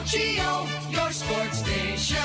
WOGO, your sports station.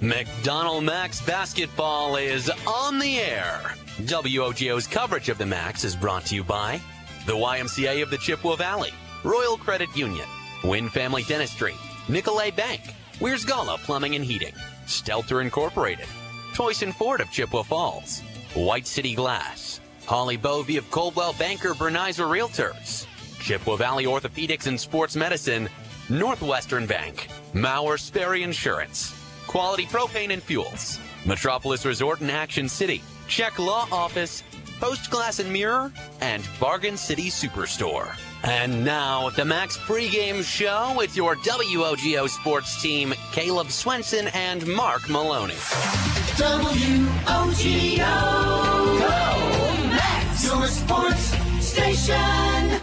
McDonell Macks basketball is on the air. WOGO's coverage of the Macks is brought to you by the YMCA of the Chippewa Valley, Royal Credit Union, Wynn Family Dentistry, Nicolay Bank, Weersgala Plumbing and Heating, Stelter Incorporated, Toyson Ford of Chippewa Falls, White City Glass, Holly Bovey of Coldwell Banker Bernizer Realtors, Chippewa Valley Orthopedics and Sports Medicine, Northwestern Bank, Mauer Sperry Insurance, Quality Propane and Fuels, Metropolis Resort in Action City, Check Law Office, Post Glass and Mirror, and Bargain City Superstore. And now, the Macks pregame show with your WOGO sports team, Caleb Swenson and Mark Maloney. WOGO, go Macks, your sports station.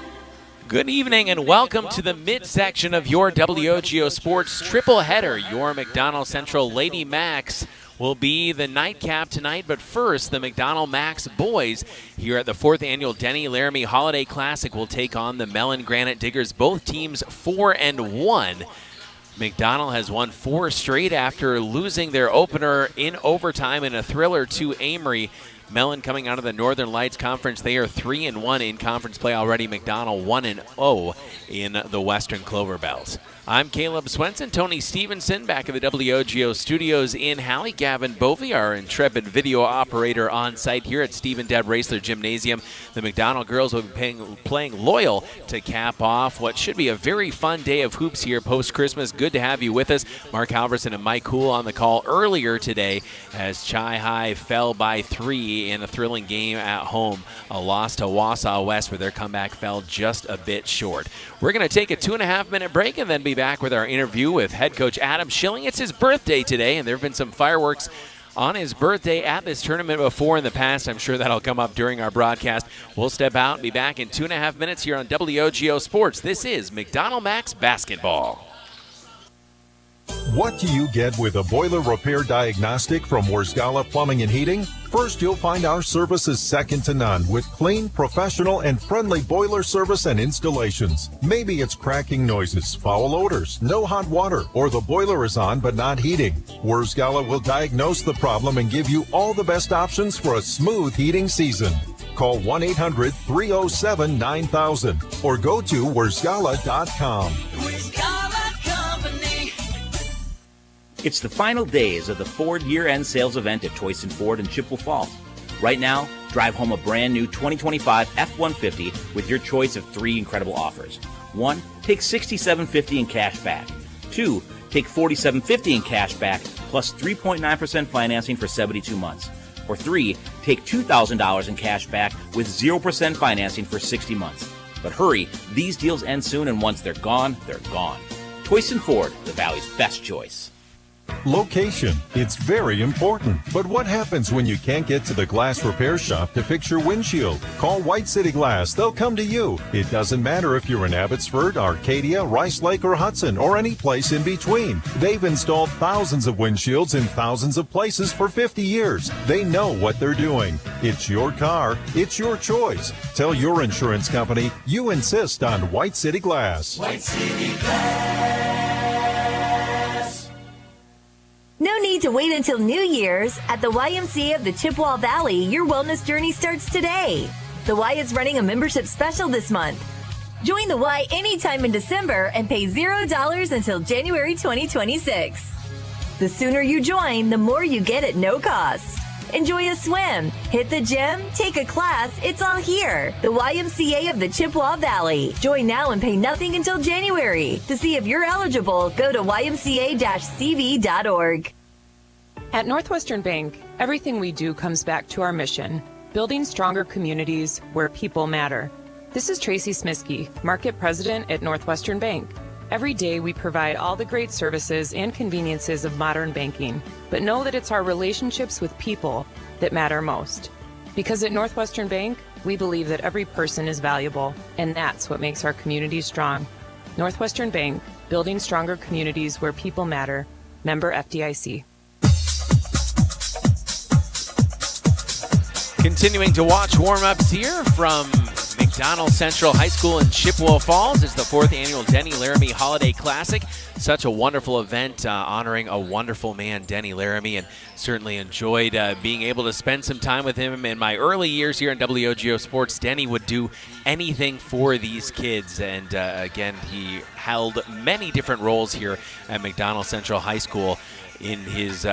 Good evening and welcome to the midsection of your WOGO Sports triple header. Your McDonell Central Lady Macks will be the nightcap tonight, but first, the McDonell Macks boys here at the 4th Annual Denny Laramy Holiday Classic will take on the Mellen Granite Diggers, both teams 4-1. McDonell has won 4 straight after losing their opener in overtime in a thriller to Amory. Mellen coming out of the Northern Lights Conference, they are 3-1 in conference play already. McDonell 1-0 in the Western Clover Bells. I'm Caleb Swenson. Tony Stevenson back at the WOGO studios in Halle. Gavin Bovey, our intrepid video operator on site here at Stephen Deb Raceler Gymnasium. The McDonell girls will be playing Loyal to cap off what should be a very fun day of hoops here post-Christmas. Good to have you with us. Mark Halverson and Mike Cool on the call earlier today as Chi High fell by 3 in a thrilling game at home. A loss to Wausau West where their comeback fell just a bit short. We're going to take a 2.5-minute break and then be back with our interview with head coach Adam Schilling. It's his birthday today, and there have been some fireworks on his birthday at this tournament before in the past. I'm sure that'll come up during our broadcast. We'll step out and be back in 2.5 minutes here on WOGO Sports. This is McDonell Macks basketball. What do you get with a boiler repair diagnostic from Weersgala Plumbing and Heating? First, you'll find our service is second to none with clean, professional, and friendly boiler service and installations. Maybe it's cracking noises, foul odors, no hot water, or the boiler is on but not heating. Weersgala will diagnose the problem and give you all the best options for a smooth heating season. Call 1-800-307-9000 or go to weersgala.com. It's the final days of the Ford year-end sales event at Toyson Ford in Chippewa Falls. Right now, drive home a brand new 2025 F-150 with your choice of 3 incredible offers. 1, take $67.50 in cash back. 2, take $47.50 in cash back plus 3.9% financing for 72 months. Or 3, take $2,000 in cash back with 0% financing for 60 months. But hurry, these deals end soon, and once they're gone, they're gone. Toyson Ford, the Valley's best choice. Location. It's very important. But what happens when you can't get to the glass repair shop to fix your windshield? Call White City Glass. They'll come to you. It doesn't matter if you're in Abbotsford, Arcadia, Rice Lake, or Hudson, or any place in between. They've installed thousands of windshields in thousands of places for 50 years. They know what they're doing. It's your car. It's your choice. Tell your insurance company you insist on White City Glass. White City Glass. No need to wait until New Year's. At the YMCA of the Chippewa Valley, your wellness journey starts today. The Y is running a membership special this month. Join the Y anytime in December and pay $0 until January 2026. The sooner you join, the more you get at no cost. Enjoy a swim, hit the gym, take a class, it's all here. The YMCA of the Chippewa Valley. Join now and pay nothing until January. To see if you're eligible, go to ymca-cv.org. At Northwestern Bank, everything we do comes back to our mission, building stronger communities where people matter. This is Tracy Smiskey, Market President at Northwestern Bank. Every day we provide all the great services and conveniences of modern banking, but know that it's our relationships with people that matter most. Because at Northwestern Bank, we believe that every person is valuable, and that's what makes our communities strong. Northwestern Bank, building stronger communities where people matter. Member FDIC. Continuing to watch warm-ups here from McDonell Central High School in Chippewa Falls. It's the 4th annual Denny Laramy Holiday Classic. Such a wonderful event honoring a wonderful man, Denny Laramy, and certainly enjoyed being able to spend some time with him. In my early years here in WOGO Sports, Denny would do anything for these kids, and again, he held many different roles here at McDonell Central High School in his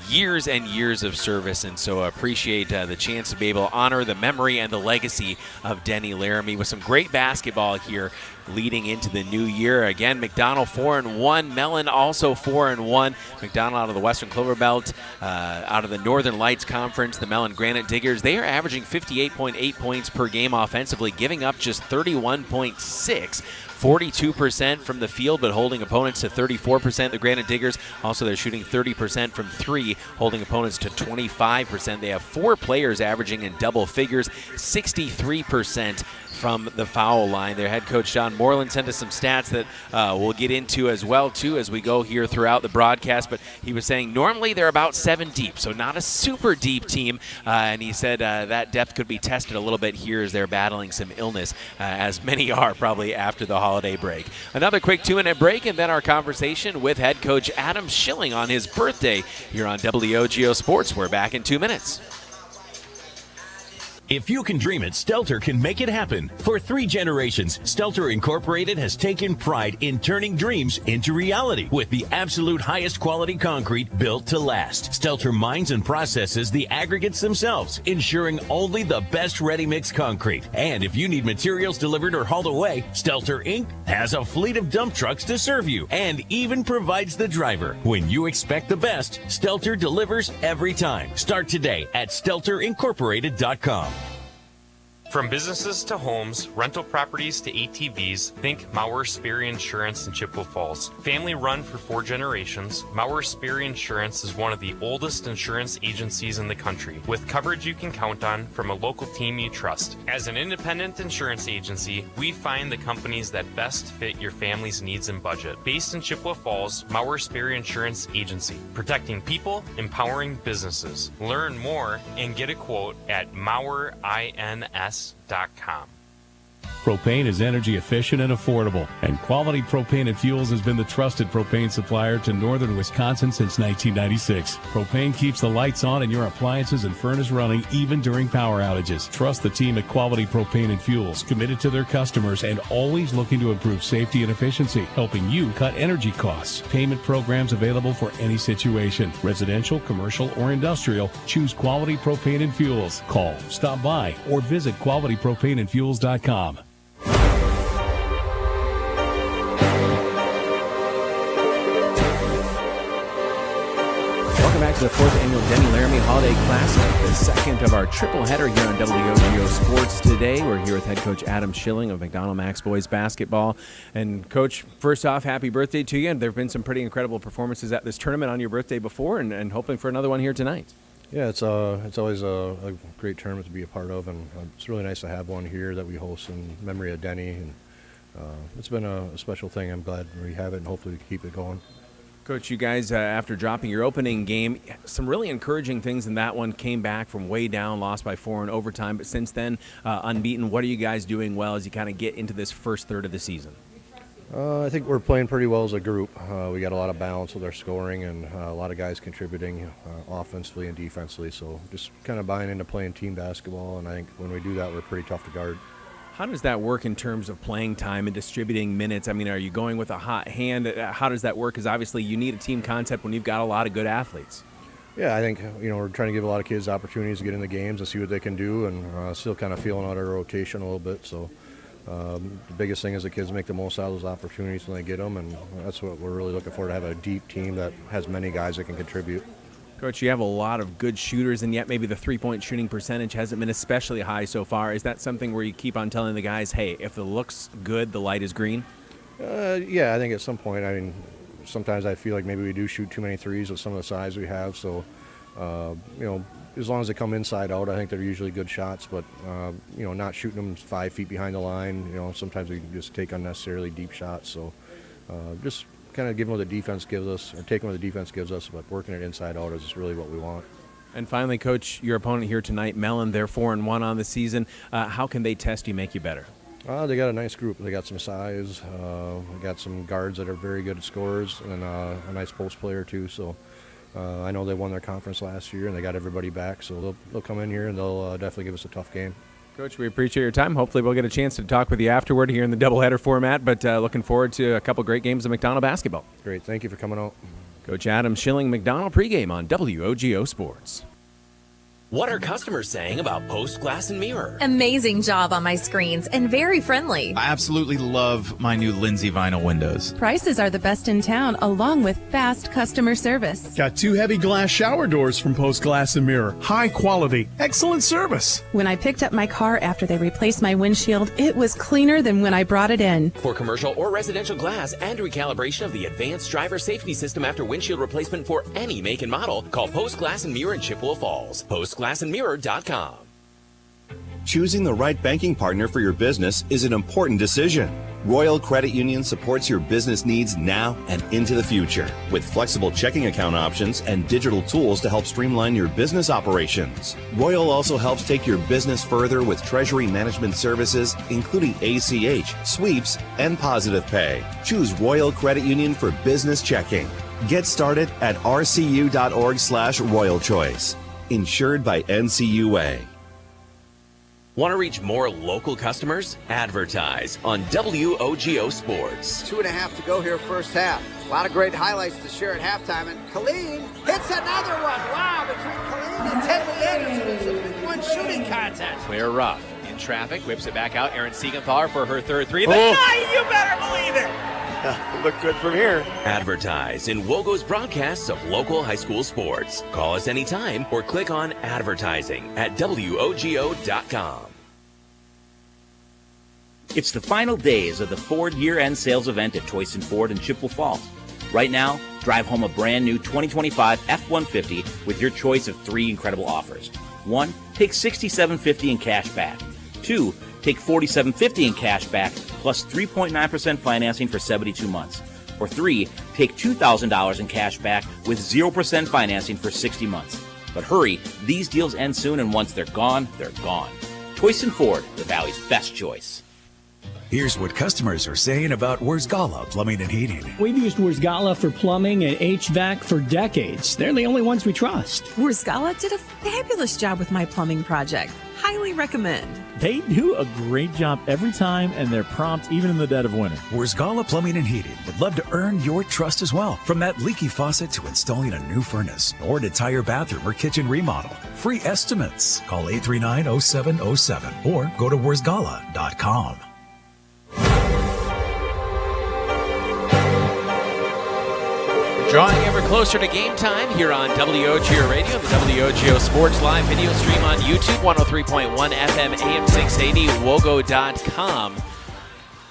years and years of service, and so appreciate the chance to be able to honor the memory and the legacy of Denny Laramy with some great basketball here leading into the new year. Again, McDonell 4-1, Mellen also 4-1. McDonell out of the Western Clover Belt, out of the Northern Lights Conference, the Mellen Granite Diggers, they are averaging 58.8 points per game offensively, giving up just 31.6. 42% from the field, but holding opponents to 34%. The Granite Diggers, also they're shooting 30% from three, holding opponents to 25%. They have 4 players averaging in double figures, 63% from the foul line. Their head coach, John Moreland, sent us some stats that we'll get into as well, too, as we go here throughout the broadcast. But he was saying normally they're about 7 deep, so not a super deep team. And he said that depth could be tested a little bit here as they're battling some illness, as many are probably after the holiday break. Another quick 2-minute break, and then our conversation with head coach Adam Schilling on his birthday here on WOGO Sports. We're back in 2 minutes. If you can dream it, Stelter can make it happen. For 3 generations, Stelter Incorporated has taken pride in turning dreams into reality with the absolute highest quality concrete built to last. Stelter mines and processes the aggregates themselves, ensuring only the best ready-mix concrete. And if you need materials delivered or hauled away, Stelter Inc. has a fleet of dump trucks to serve you and even provides the driver. When you expect the best, Stelter delivers every time. Start today at StelterIncorporated.com. From businesses to homes, rental properties to ATVs, think Maurer Sperry Insurance in Chippewa Falls. Family run for 4 generations, Maurer Sperry Insurance is one of the oldest insurance agencies in the country, with coverage you can count on from a local team you trust. As an independent insurance agency, we find the companies that best fit your family's needs and budget. Based in Chippewa Falls, Maurer Sperry Insurance Agency, protecting people, empowering businesses. Learn more and get a quote at MauerINS.com. Propane is energy efficient and affordable, and Quality Propane and Fuels has been the trusted propane supplier to northern Wisconsin since 1996. Propane keeps the lights on and your appliances and furnace running even during power outages. Trust the team at Quality Propane and Fuels, committed to their customers and always looking to improve safety and efficiency, helping you cut energy costs. Payment programs available for any situation, residential, commercial, or industrial. Choose Quality Propane and Fuels. Call, stop by, or visit qualitypropaneandfuels.com. Welcome back to the 4th annual Denny Laramy Holiday Classic, the second of our triple header here on WOGO Sports today. We're here with head coach Adam Schilling of McDonell Macks Boys Basketball. And coach, first off, happy birthday to you. And there have been some pretty incredible performances at this tournament on your birthday before, and hoping for another one here tonight. Yeah, it's always a great tournament to be a part of, and it's really nice to have one here that we host in memory of Denny. And it's been a special thing. I'm glad we have it, and hopefully we keep it going. Coach, you guys, after dropping your opening game, some really encouraging things in that one. Came back from way down, lost by 4 in overtime, but since then, unbeaten. What are you guys doing well as you kind of get into this first third of the season? I think we're playing pretty well as a group. We got a lot of balance with our scoring, and a lot of guys contributing offensively and defensively. So just kind of buying into playing team basketball, and I think when we do that, we're pretty tough to guard. How does that work in terms of playing time and distributing minutes? I mean, are you going with a hot hand? How does that work? Because obviously you need a team concept when you've got a lot of good athletes. Yeah, I think we're trying to give a lot of kids opportunities to get in the games and see what they can do, and still kind of feeling out our rotation a little bit. So the biggest thing is the kids make the most out of those opportunities when they get them, and that's what we're really looking for, to have a deep team that has many guys that can contribute. Coach, you have a lot of good shooters, and yet maybe the three-point shooting percentage hasn't been especially high so far. Is that something where you keep on telling the guys, hey, if it looks good, the light is green? Yeah, I think at some point, sometimes I feel like maybe we do shoot too many threes with some of the size we have. So, as long as they come inside out, I think they're usually good shots. But, not shooting them 5 feet behind the line, sometimes we can just take unnecessarily deep shots. So, just kind of giving what the defense gives us, or taking what the defense gives us, but working it inside out is really what we want. And finally, Coach, your opponent here tonight, Mellen, they're 4-1 on the season. How can they test you, make you better? They got a nice group. They got some size. They got some guards that are very good scorers, and a nice post player too. So I know they won their conference last year, and they got everybody back. So they'll come in here and they'll definitely give us a tough game. Coach, we appreciate your time. Hopefully we'll get a chance to talk with you afterward here in the doubleheader format, but looking forward to a couple great games of McDonell basketball. Great. Thank you for coming out. Coach Adam Schilling, McDonell pregame on WOGO Sports. What are customers saying about Post Glass and Mirror? Amazing job on my screens and very friendly. I absolutely love my new Lindsay vinyl windows. Prices are the best in town, along with fast customer service. Got 2 heavy glass shower doors from Post Glass and Mirror. High quality, excellent service. When I picked up my car after they replaced my windshield, it was cleaner than when I brought it in. For commercial or residential glass and recalibration of the advanced driver safety system after windshield replacement for any make and model, call Post Glass and Mirror in Chippewa Falls. PostGlassandMirror.com. Choosing the right banking partner for your business is an important decision. Royal Credit Union supports your business needs now and into the future with flexible checking account options and digital tools to help streamline your business operations. Royal also helps take your business further with treasury management services, including ACH, sweeps, and positive pay. Choose Royal Credit Union for business checking. Get started at rcu.org/Royal Choice. Insured by NCUA. Want to reach more local customers? Advertise on WOGO Sports. 2.5 to go here first half. A lot of great highlights to share at halftime. And Colleen hits another one. Wow, between Colleen and Ted Anderson, it's a 1 shooting contest. Clear rough. In traffic, whips it back out. Erin Siegenthaler for her third three. You better believe it. Look good from here. Advertise in WOGO's broadcasts of local high school sports. Call us anytime or click on advertising at WOGO.com. It's the final days of the Ford year-end sales event at Toyson Ford in Chippewa Falls. Right now, drive home a brand new 2025 F-150 with your choice of 3 incredible offers. 1, take $67.50 in cash back. 2, take $47.50 in cash back plus 3.9% financing for 72 months. Or 3, take $2,000 in cash back with 0% financing for 60 months. But hurry, these deals end soon, and once they're gone, they're gone. Toyson Ford, the Valley's best choice. Here's what customers are saying about Wurzgala Plumbing and Heating. We've used Wurzgala for plumbing and HVAC for decades. They're the only ones we trust. Wurzgala did a fabulous job with my plumbing project. Highly recommend. They do a great job every time, and they're prompt even in the dead of winter. Wurzgala Plumbing and Heating would love to earn your trust as well. From that leaky faucet to installing a new furnace or an entire bathroom or kitchen remodel. Free estimates. Call 839-0707 or go to Wurzgala.com. Drawing ever closer to game time here on WOGO Radio, the WOGO Sports Live video stream on YouTube, 103.1 FM, AM 680, WOGO.com.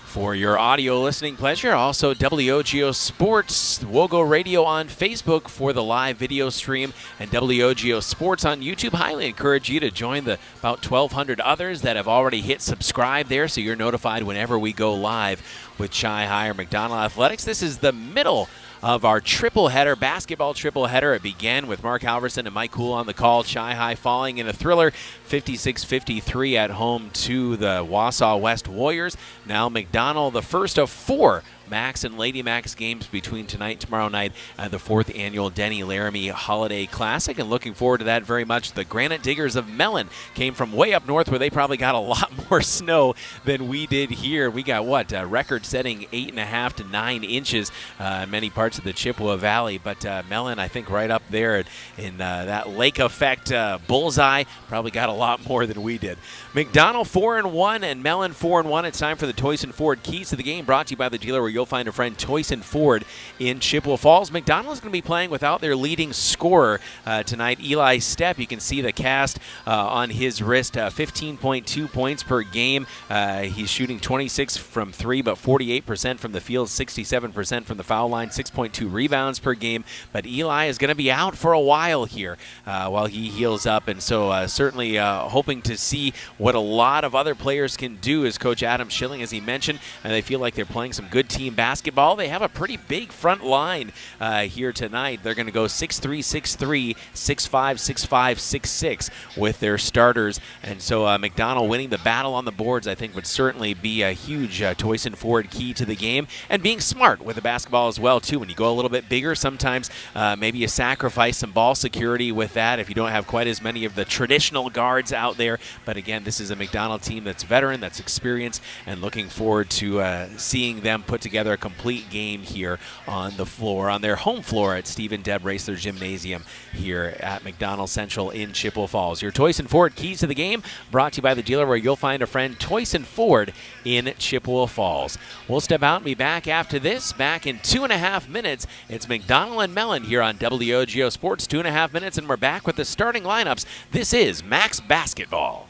For your audio listening pleasure, also WOGO Sports, WOGO Radio on Facebook for the live video stream, and WOGO Sports on YouTube. Highly encourage you to join the about 1,200 others that have already hit subscribe there, so you're notified whenever we go live with Chi-High or McDonell Athletics. This is the middle of our triple header, basketball triple header. It began with Mark Halverson and Mike Cool on the call. Chi-High falling in a thriller, 56-53 at home to the Wausau West Warriors. Now McDonell, the first of 4 Macks and Lady Macks games between tonight and tomorrow night at the 4th annual Denny Laramy Holiday Classic, and looking forward to that very much. The Granite Diggers of Mellen came from way up north where they probably got a lot more snow than we did here. We got record-setting 8.5 to 9 inches in many parts of the Chippewa Valley, but Mellen, I think right up there in that lake effect bullseye, probably got a lot more than we did. McDonell 4-1 and Mellen 4-1. It's time for the Toyson Ford Keys to the Game, brought to you by the dealer where you'll find a friend, Toyson Ford in Chippewa Falls. McDonell is going to be playing without their leading scorer tonight, Eli Stepp. You can see the cast on his wrist, 15.2 points per game. He's shooting 26 from 3, but 48% from the field, 67% from the foul line, 6.2 rebounds per game. But Eli is going to be out for a while here while he heals up, and so certainly hoping to see what a lot of other players can do, as Coach Adam Schilling, as he mentioned, and they feel like they're playing some good teams team basketball. They have a pretty big front line here tonight. They're going to go 6'3", 6'3", 6'5", 6'5", 6'6", with their starters. And so McDonell winning the battle on the boards, I think, would certainly be a huge Toyson Ford key to the game. And being smart with the basketball as well, too. When you go a little bit bigger, sometimes maybe you sacrifice some ball security with that if you don't have quite as many of the traditional guards out there. But again, this is a McDonell team that's veteran, that's experienced, and looking forward to seeing them put together a complete game here on the floor, on their home floor at Stephen Deb Raceler Gymnasium here at McDonell Central in Chippewa Falls. Your Toyson Ford keys to the game brought to you by the dealer where you'll find a friend, Toyson Ford in Chippewa Falls. We'll step out and be back after this. Back in 2.5 minutes. It's McDonell and Mellen here on WOGO Sports. 2.5 minutes, and we're back with the starting lineups. This is Macks Basketball.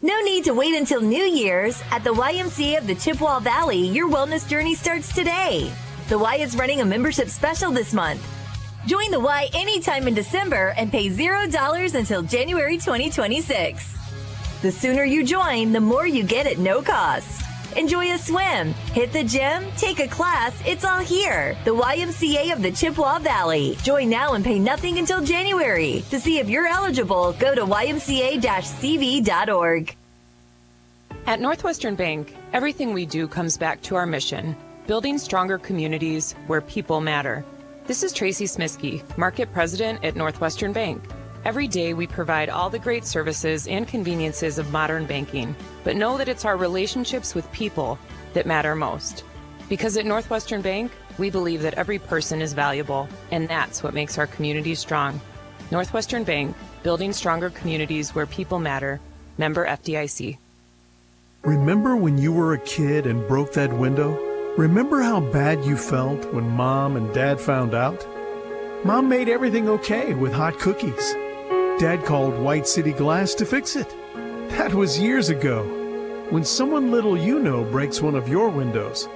No need to wait until New Year's. At the YMCA of the Chippewa Valley, your wellness journey starts today. The Y is running a membership special this month. Join the Y anytime in December and pay $0 until January 2026. The sooner you join, the more you get at no cost. Enjoy a swim, hit the gym, take a class, it's all here. The YMCA of the Chippewa Valley. Join now and pay nothing until January. To see if you're eligible, go to ymca-cv.org. At Northwestern Bank, everything we do comes back to our mission, building stronger communities where people matter. This is Tracy Smisky, Market President at Northwestern Bank. Every day we provide all the great services and conveniences of modern banking, but know that it's our relationships with people that matter most. Because at Northwestern Bank, we believe that every person is valuable, and that's what makes our community strong. Northwestern Bank, building stronger communities where people matter. Member FDIC. Remember when you were a kid and broke that window? Remember how bad you felt when Mom and Dad found out? Mom made everything okay with hot cookies. Dad called White City Glass to fix it. That was years ago. When someone little you know breaks one of your windows,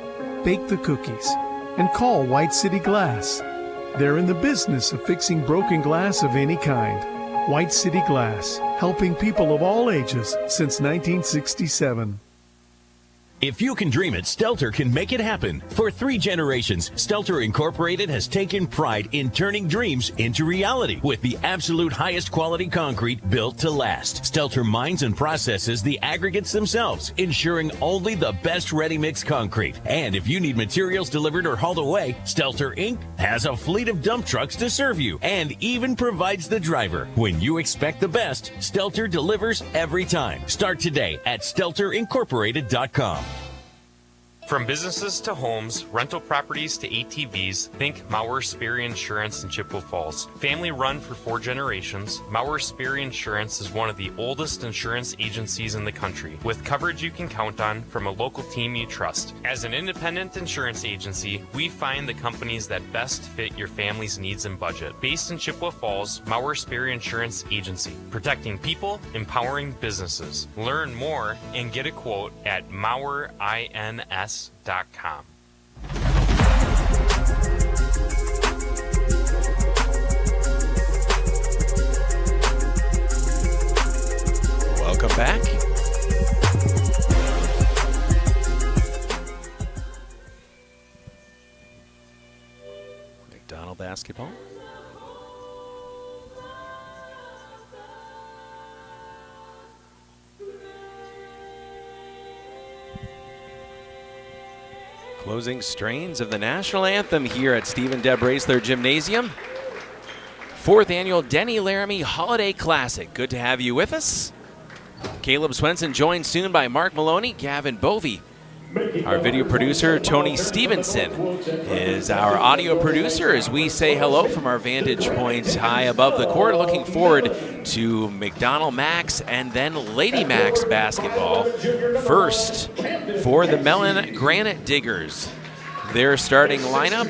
bake the cookies and call White City Glass. They're in the business of fixing broken glass of any kind. White City Glass, helping people of all ages since 1967. If you can dream it, Stelter can make it happen. For 3 generations, Stelter Incorporated has taken pride in turning dreams into reality with the absolute highest quality concrete built to last. Stelter mines and processes the aggregates themselves, ensuring only the best ready-mix concrete. And if you need materials delivered or hauled away, Stelter Inc. has a fleet of dump trucks to serve you and even provides the driver. When you expect the best, Stelter delivers every time. Start today at StelterIncorporated.com. From businesses to homes, rental properties to ATVs, think Mauer Sperry Insurance in Chippewa Falls. Family run for 4 generations, Mauer Sperry Insurance is one of the oldest insurance agencies in the country, with coverage you can count on from a local team you trust. As an independent insurance agency, we find the companies that best fit your family's needs and budget. Based in Chippewa Falls, Mauer Sperry Insurance Agency, protecting people, empowering businesses. Learn more and get a quote at MauerINS.com. Welcome back. McDonell basketball. Closing strains of the national anthem here at Stephen Deb Raceler Gymnasium. 4th annual Denny Laramy Holiday Classic. Good to have you with us. Caleb Swenson joined soon by Mark Maloney, Gavin Bovey. Our video producer, Tony Stevenson, is our audio producer as we say hello from our vantage point high above the court. Looking forward to McDonell Macks and then Lady Macks basketball. First, for the Mellen Granite Diggers. Their starting lineup,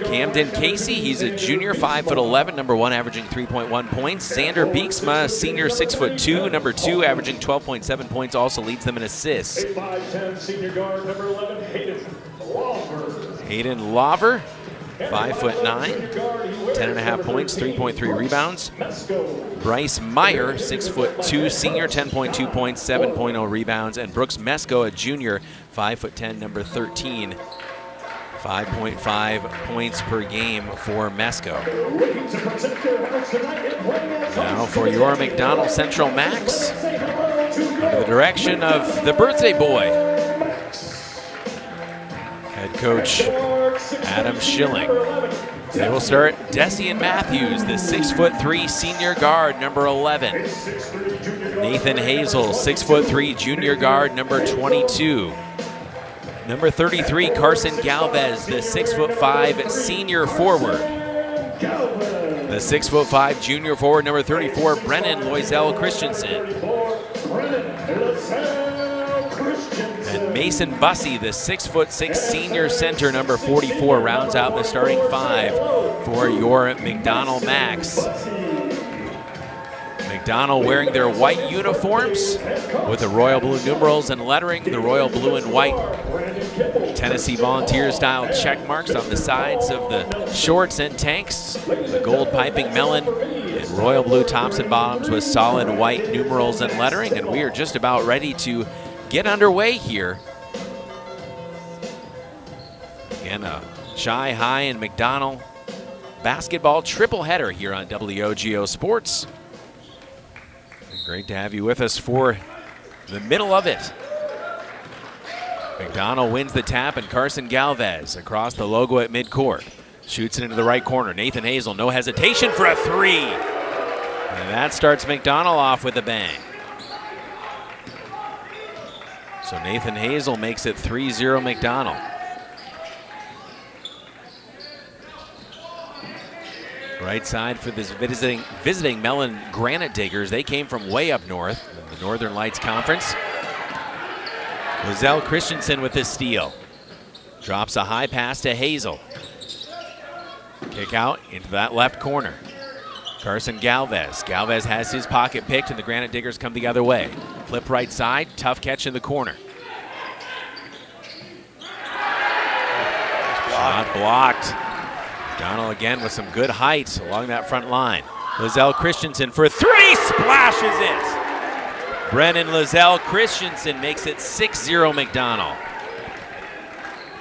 Camden Casey, he's a junior, 5'11", number 1, averaging 3.1 points. Xander Beeksma, senior, 6'2", number 2, averaging 12.7 points, also leads them in assists. 5'10", senior guard, number 11, Hayden Lawver. Hayden Lawver, 5'9", 10.5 points, 3.3 rebounds. Bryce Meyer, 6'2", senior, 10.2 points, 7.0 rebounds. And Brooks Mesko, a junior, 5'10", number 13, 5.5 points per game for Mesko. Now for your McDonell Central Macks, under the direction of the birthday boy, head coach Adam Schilling. They will start Dessian Matthews, the 6'3" senior guard, number 11. Nathan Hazel, 6'3" junior guard, number 22. Number 33, Carson Galvez, the 6'5" senior forward. The 6'5" junior forward, number 34, Brennan Loisel Christensen. And Mason Bussey, the 6'6" senior center, number 44, rounds out the starting five for your McDonell Macks. McDonell wearing their white uniforms with the royal blue numerals and lettering, the royal blue and white Tennessee Volunteer style check marks on the sides of the shorts and tanks, the gold piping Mellen, and royal blue tops and bottoms with solid white numerals and lettering. And we are just about ready to get underway here. Again, a Chi High and McDonell basketball triple header here on WOGO Sports. Great to have you with us for the middle of it. McDonell wins the tap, and Carson Galvez across the logo at midcourt. Shoots it into the right corner. Nathan Hazel, no hesitation for a three. And that starts McDonell off with a bang. So Nathan Hazel makes it 3-0 McDonell. Right side for this visiting Mellen Granite Diggers. They came from way up north in the Northern Lights Conference. Loisel Christensen with his steal. Drops a high pass to Hazel. Kick out into that left corner. Carson Galvez. Galvez has his pocket picked, and the Granite Diggers come the other way. Flip right side, tough catch in the corner. Shot blocked. McDonell again with some good height along that front line. Loisel Christensen for three, splashes it. Brennan Loisel Christensen makes it 6-0 McDonell.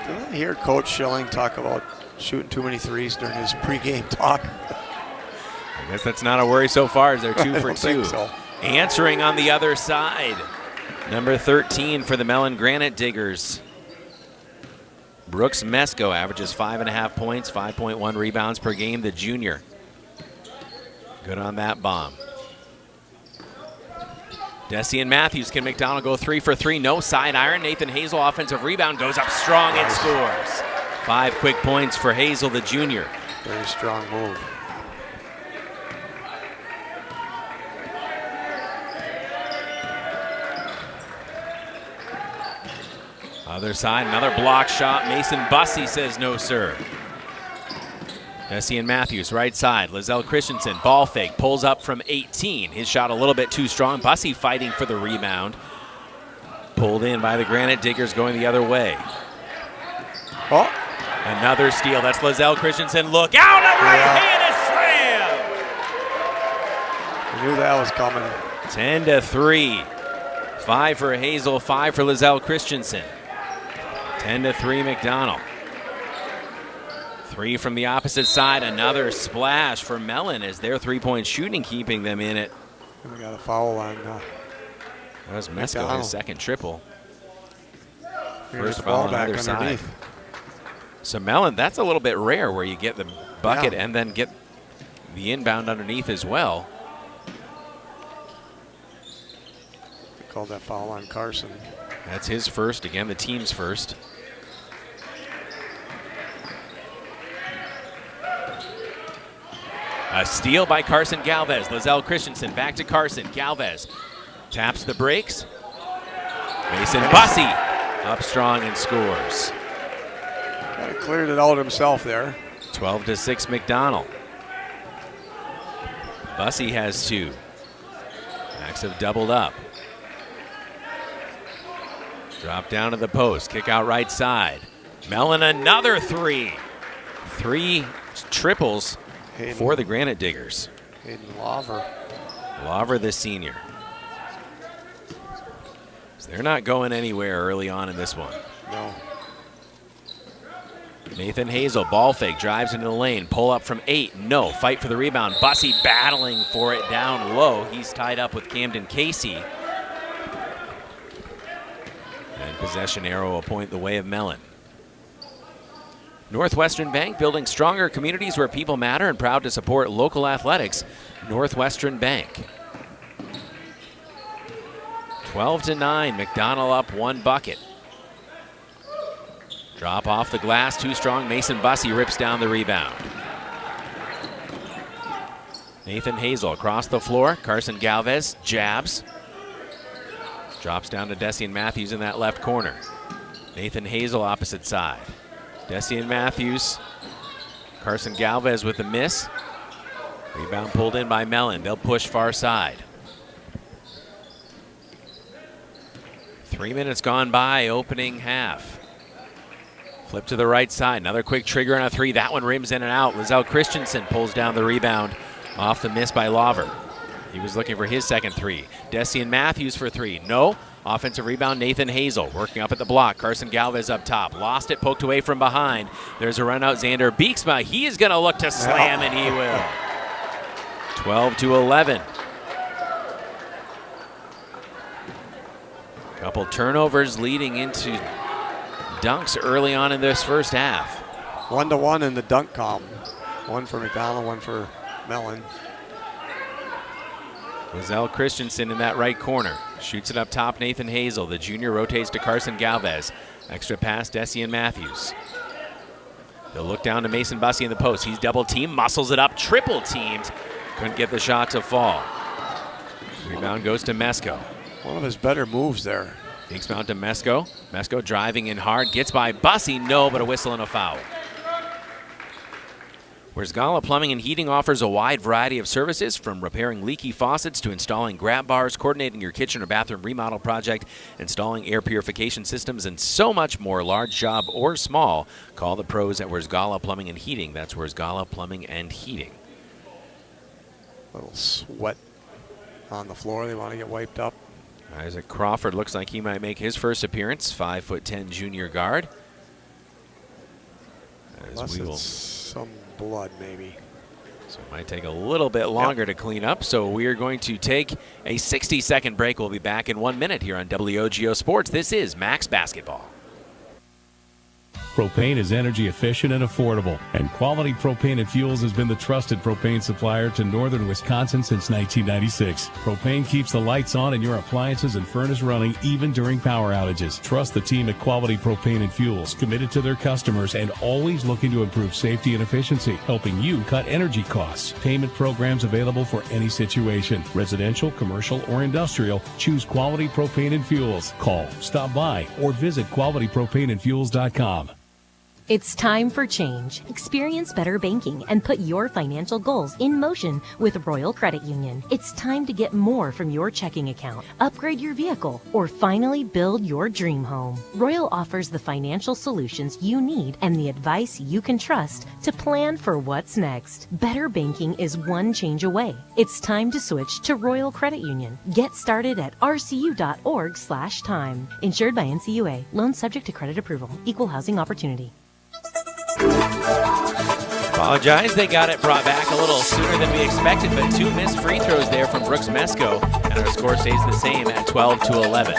Didn't I hear Coach Schilling talk about shooting too many threes during his pregame talk? I guess that's not a worry so far as they're 2 for 2. So. Answering on the other side. Number 13 for the Mellen Granite Diggers. Brooks Mesko averages 5.5 points, 5.1 rebounds per game, the junior. Good on that bomb. Dessian Matthews, can McDonell go 3 for 3? No side iron. Nathan Hazel, offensive rebound, goes up strong and scores. 5 quick points for Hazel, the junior. Very strong move. Other side, another block shot. Mason Bussey says no, sir. Dessian Matthews, right side. Loisel Christensen, ball fake, pulls up from 18. His shot a little bit too strong. Bussey fighting for the rebound. Pulled in by the Granite Diggers going the other way. Oh. Another steal. That's Loisel Christensen. Look out, a right-handed slam! I knew that was coming. 10-3. 5 for Hazel, 5 for Loisel Christensen. 10-3 McDonell. 3 from the opposite side. Another splash for Mellen as their three-point shooting keeping them in it. And we got a foul on that was Mesko, his second triple. First ball foul on back either side. underneath. So Mellen, that's a little bit rare where you get the bucket and then get the inbound underneath as well. They called that foul on Carson. That's his first, again, the team's first. A steal by Carson Galvez. Loisel Christensen back to Carson. Galvez taps the brakes. Mason Bussey up strong and scores. Kind of cleared it out himself there. 12-6 McDonell. Bussey has 2. Macks have doubled up. Drop down to the post. Kick out right side. Mellen another 3. 3 triples for the Granite Diggers. Hayden Laver. Laver, the senior. So they're not going anywhere early on in this one. No. Nathan Hazel, ball fake, drives into the lane, pull up from 8, no, fight for the rebound. Bussey battling for it down low. He's tied up with Camden Casey. And possession arrow will point the way of Mellen. Northwestern Bank, building stronger communities where people matter and proud to support local athletics. Northwestern Bank. 12-9, McDonell up 1 bucket. Drop off the glass, too strong. Mason Bussey rips down the rebound. Nathan Hazel across the floor. Carson Galvez jabs. Drops down to Dessian Matthews in that left corner. Nathan Hazel opposite side. Dessian Matthews. Carson Galvez with the miss. Rebound pulled in by Mellen. They'll push far side. 3 minutes gone by, opening half. Flip to the right side. Another quick trigger on a 3. That one rims in and out. Lizelle Christensen pulls down the rebound off the miss by Laver. He was looking for his second 3. Dessian Matthews for 3. No. Offensive rebound, Nathan Hazel working up at the block. Carson Galvez up top. Lost it, poked away from behind. There's a run out. Xander Beeksma. He is going to look to slam, and he will. 12-11. Couple turnovers leading into dunks early on in this first half. 1-1 in the dunk column. 1 for McDonell, 1 for Mellen. Lizelle Christensen in that right corner. Shoots it up top, Nathan Hazel. The junior rotates to Carson Galvez. Extra pass, Dessian Matthews. They'll look down to Mason Bussey in the post. He's double teamed, muscles it up, triple teamed. Couldn't get the shot to fall. Rebound goes to Mesko. One of his better moves there. Dinks mount to Mesko. Mesko driving in hard, gets by Bussey, no, but a whistle and a foul. Wersgala Plumbing and Heating offers a wide variety of services, from repairing leaky faucets to installing grab bars, coordinating your kitchen or bathroom remodel project, installing air purification systems, and so much more. Large job or small, call the pros at Wersgala Plumbing and Heating. That's Wersgala Plumbing and Heating. A little sweat on the floor. They want to get wiped up. Isaac Crawford looks like he might make his first appearance. 5'10" junior guard. Unless it's some blood, maybe. So it might take a little bit longer to clean up. So we are going to take a 60-second break. We'll be back in 1 minute here on WOGO Sports. This is Macks Basketball. Propane is energy efficient and affordable, and Quality Propane and Fuels has been the trusted propane supplier to northern Wisconsin since 1996. Propane keeps the lights on and your appliances and furnace running even during power outages. Trust the team at Quality Propane and Fuels, committed to their customers and always looking to improve safety and efficiency, helping you cut energy costs. Payment programs available for any situation, residential, commercial, or industrial. Choose Quality Propane and Fuels. Call, stop by, or visit qualitypropaneandfuels.com. It's time for change. Experience better banking and put your financial goals in motion with Royal Credit Union. It's time to get more from your checking account, upgrade your vehicle, or finally build your dream home. Royal offers the financial solutions you need and the advice you can trust to plan for what's next. Better banking is one change away. It's time to switch to Royal Credit Union. Get started at rcu.org/time. Insured by NCUA. Loan subject to credit approval. Equal housing opportunity. Apologize, they got it brought back a little sooner than we expected, but 2 missed free throws there from Brooks Mesko, and our score stays the same at 12-11.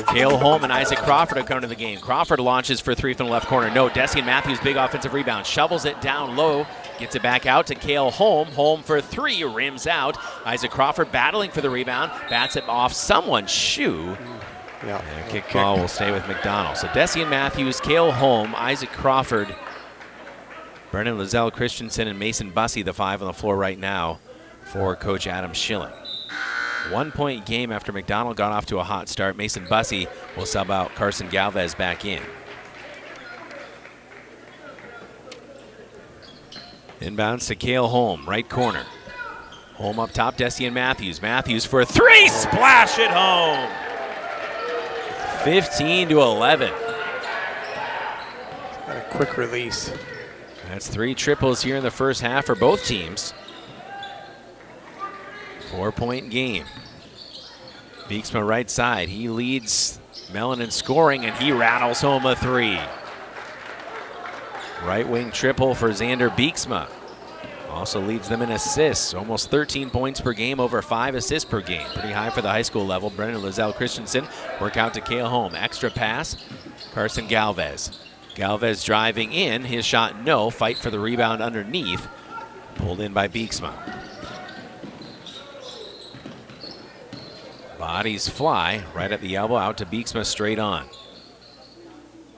Cale Holm and Isaac Crawford have come to the game. Crawford launches for 3 from the left corner. No, Dessian Matthews, big offensive rebound, shovels it down low, gets it back out to Cale Holm. Holm for 3, rims out. Isaac Crawford battling for the rebound, bats it off someone's shoe. Yeah. And a kick ball will stay with McDonell. So Dessian Matthews, Cale Holm, Isaac Crawford, Brennan Lizelle Christensen, and Mason Bussey, the 5 on the floor right now for Coach Adam Schilling. 1 point game after McDonell got off to a hot start. Mason Bussey will sub out Carson Galvez back in. Inbounds to Cale Holm, right corner. Holm up top, Dessian Matthews. Matthews for 3, splash it home. 15-11. Got a quick release. That's 3 triples here in the first half for both teams. 4-point game. Beeksma right side. He leads Mellen in scoring, and he rattles home a 3. Right wing triple for Xander Beeksma. Also leads them in assists. Almost 13 points per game, over 5 assists per game. Pretty high for the high school level. Brennan Lizelle Christensen work out to Cale Holm. Extra pass, Carson Galvez. Galvez driving in. His shot no. Fight for the rebound underneath. Pulled in by Beeksma. Bodies fly right at the elbow, out to Beeksma straight on.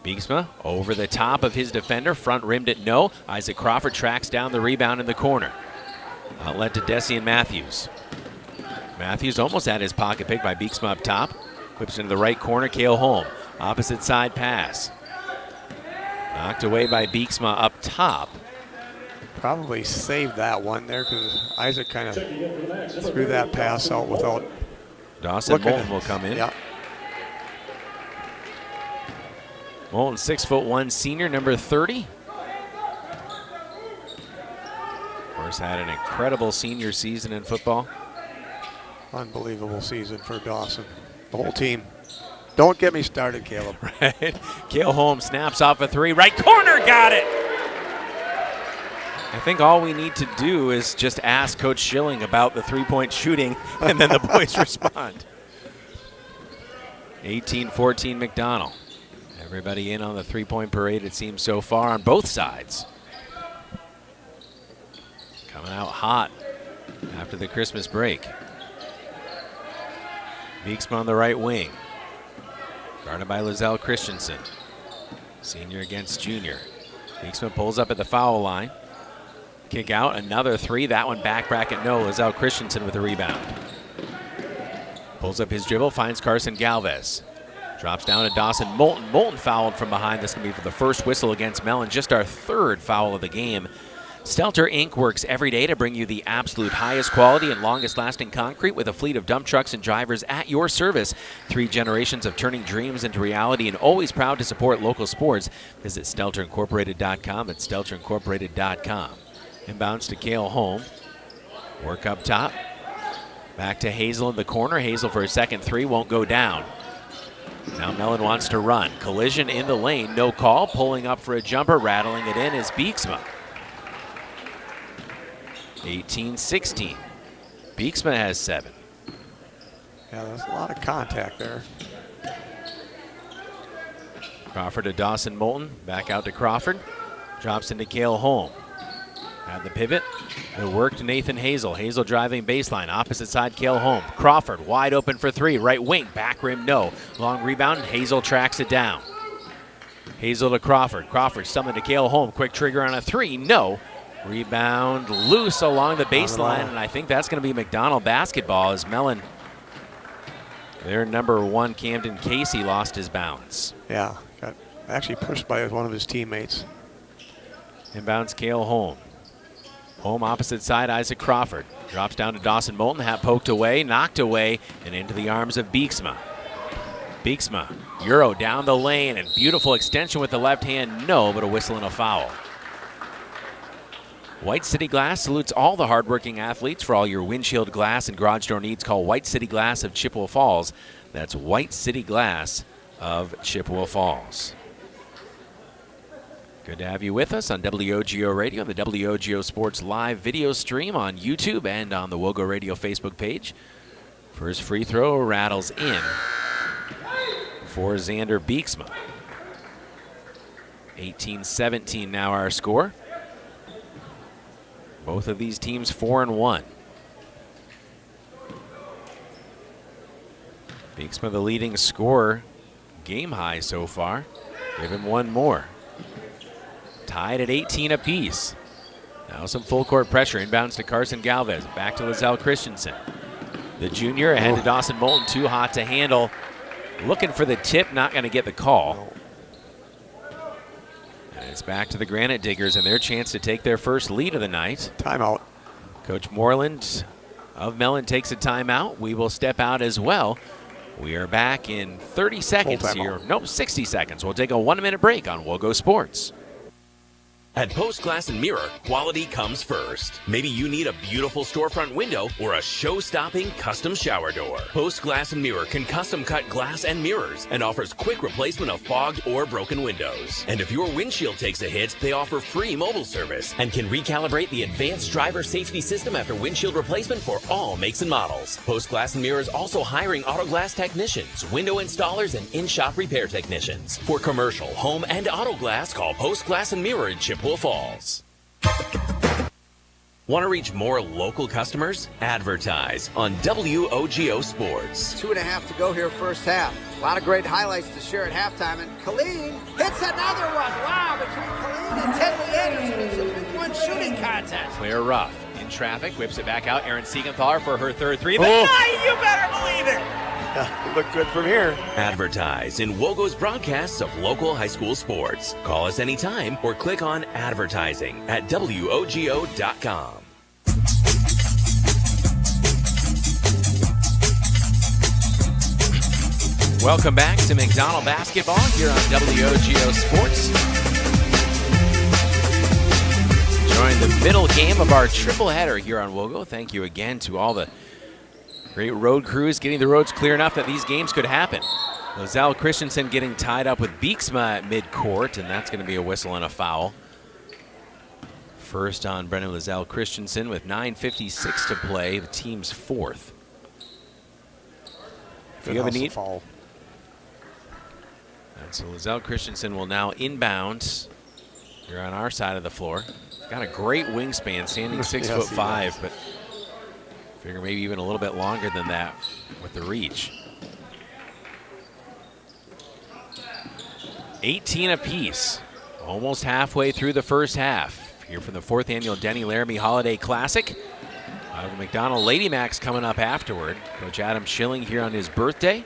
Beeksma over the top of his defender, front rimmed it no. Isaac Crawford tracks down the rebound in the corner. Outlet to Desian Matthews. Matthews almost had his pocket picked by Beeksma up top. Whips into the right corner, Cale Holm. Opposite side pass. Knocked away by Beeksma up top. Probably saved that one there because Isaac kind of threw that pass out without Dawson Moulton will come in. Yeah. Moulton, 6'1" senior, number 30. Of course, had an incredible senior season in football. Unbelievable season for Dawson. The whole team. Don't get me started, Caleb. Right. Cale Holm snaps off a 3. Right corner, got it. I think all we need to do is just ask Coach Schilling about the 3-point shooting, and then the boys respond. 18-14 McDonell. Everybody in on the 3-point parade, it seems, so far on both sides. Coming out hot after the Christmas break. Beeksma on the right wing. Guarded by Lizelle Christensen. Senior against junior. Beeksma pulls up at the foul line. Kick out, another 3. That one back bracket no. Lizelle Christensen with the rebound. Pulls up his dribble, finds Carson Galvez. Drops down to Dawson Moulton. Moulton fouled from behind. This can be for the first whistle against Mellen. Just our 3rd foul of the game. Stelter Inc. works every day to bring you the absolute highest quality and longest lasting concrete with a fleet of dump trucks and drivers at your service. 3 generations of turning dreams into reality, and always proud to support local sports. Visit StelterIncorporated.com at StelterIncorporated.com. Inbounds to Cale Holm. Work up top. Back to Hazel in the corner. Hazel for a second 3, won't go down. Now Mellen wants to run. Collision in the lane, no call. Pulling up for a jumper, rattling it in is Beeksma. 18-16. Beeksma has 7. Yeah, there's a lot of contact there. Crawford to Dawson Moulton. Back out to Crawford. Drops into Cale Holm. At the pivot, the work to Nathan Hazel. Hazel driving baseline, opposite side Cale Holm. Crawford wide open for 3, right wing, back rim no. Long rebound, Hazel tracks it down. Hazel to Crawford. Crawford stumbling to Cale Holm. Quick trigger on a 3, no. Rebound loose along the baseline, and I think that's going to be McDonell basketball as Mellen, their number 1, Camden Casey, lost his balance. Yeah, got actually pushed by one of his teammates. Inbounds Cale Holm. Holm opposite side, Isaac Crawford. Drops down to Dawson Moulton, hat poked away, knocked away, and into the arms of Beeksma. Beeksma, Euro down the lane, and beautiful extension with the left hand, no, but a whistle and a foul. White City Glass salutes all the hardworking athletes. For all your windshield glass and garage door needs, call White City Glass of Chippewa Falls. That's White City Glass of Chippewa Falls. Good to have you with us on WOGO Radio, the WOGO Sports Live video stream on YouTube and on the WOGO Radio Facebook page. First free throw rattles in for Xander Beeksma. 18-17 now our score. Both of these teams 4-1. Beeksma the leading scorer, game high so far. Give him one more. Tied at 18 apiece. Now some full court pressure. Inbounds to Carson Galvez. Back to Lizelle Christensen. The junior ahead to Dawson Moulton. Too hot to handle. Looking for the tip. Not going to get the call. And it's back to the Granite Diggers and their chance to take their first lead of the night. Timeout. Coach Moreland of Mellen takes a timeout. We will step out as well. We are back in 30 seconds here. Nope, 60 seconds. We'll take a 1-minute break on WOGO Sports. At Post Glass and Mirror, quality comes first. Maybe you need a beautiful storefront window or a show-stopping custom shower door. Post Glass and Mirror can custom cut glass and mirrors and offers quick replacement of fogged or broken windows. And if your windshield takes a hit, they offer free mobile service and can recalibrate the advanced driver safety system after windshield replacement for all makes and models. Post Glass and Mirror is also hiring auto glass technicians, window installers, and in-shop repair technicians. For commercial, home, and auto glass, call Post Glass and Mirror in Chippewa Falls. Want to reach more local customers? Advertise on WOGO Sports. 2.5 to go here first half. A lot of great highlights to share at halftime. And Colleen hits another one. Wow, between Colleen and Tenley Anderson. It's a 3-1 shooting contest. Claire Ruff in traffic, whips it back out. Erin Siegenthaler for her third three. Oh. You better believe it. Yeah, look good from here. Advertise in WOGO's broadcasts of local high school sports. Call us anytime or click on advertising at WOGO.com. Welcome back to McDonell basketball here on WOGO Sports. Join the middle game of our triple header here on WOGO. Thank you again to all the great road crews getting the roads clear enough that these games could happen. Lizelle Christensen getting tied up with Beeksma at midcourt, and that's going to be a whistle and a foul. First on Brennan Lizelle Christensen with 9:56 to play, the team's fourth. If you have a need, foul. And so Lizelle Christensen will now inbound here on our side of the floor. Got a great wingspan, standing 6'5", but figure maybe even a little bit longer than that with the reach. 18 apiece, almost halfway through the first half. Here from the 4th annual Denny Laramy Holiday Classic. McDonell Lady Macks coming up afterward. Coach Adam Schilling here on his birthday.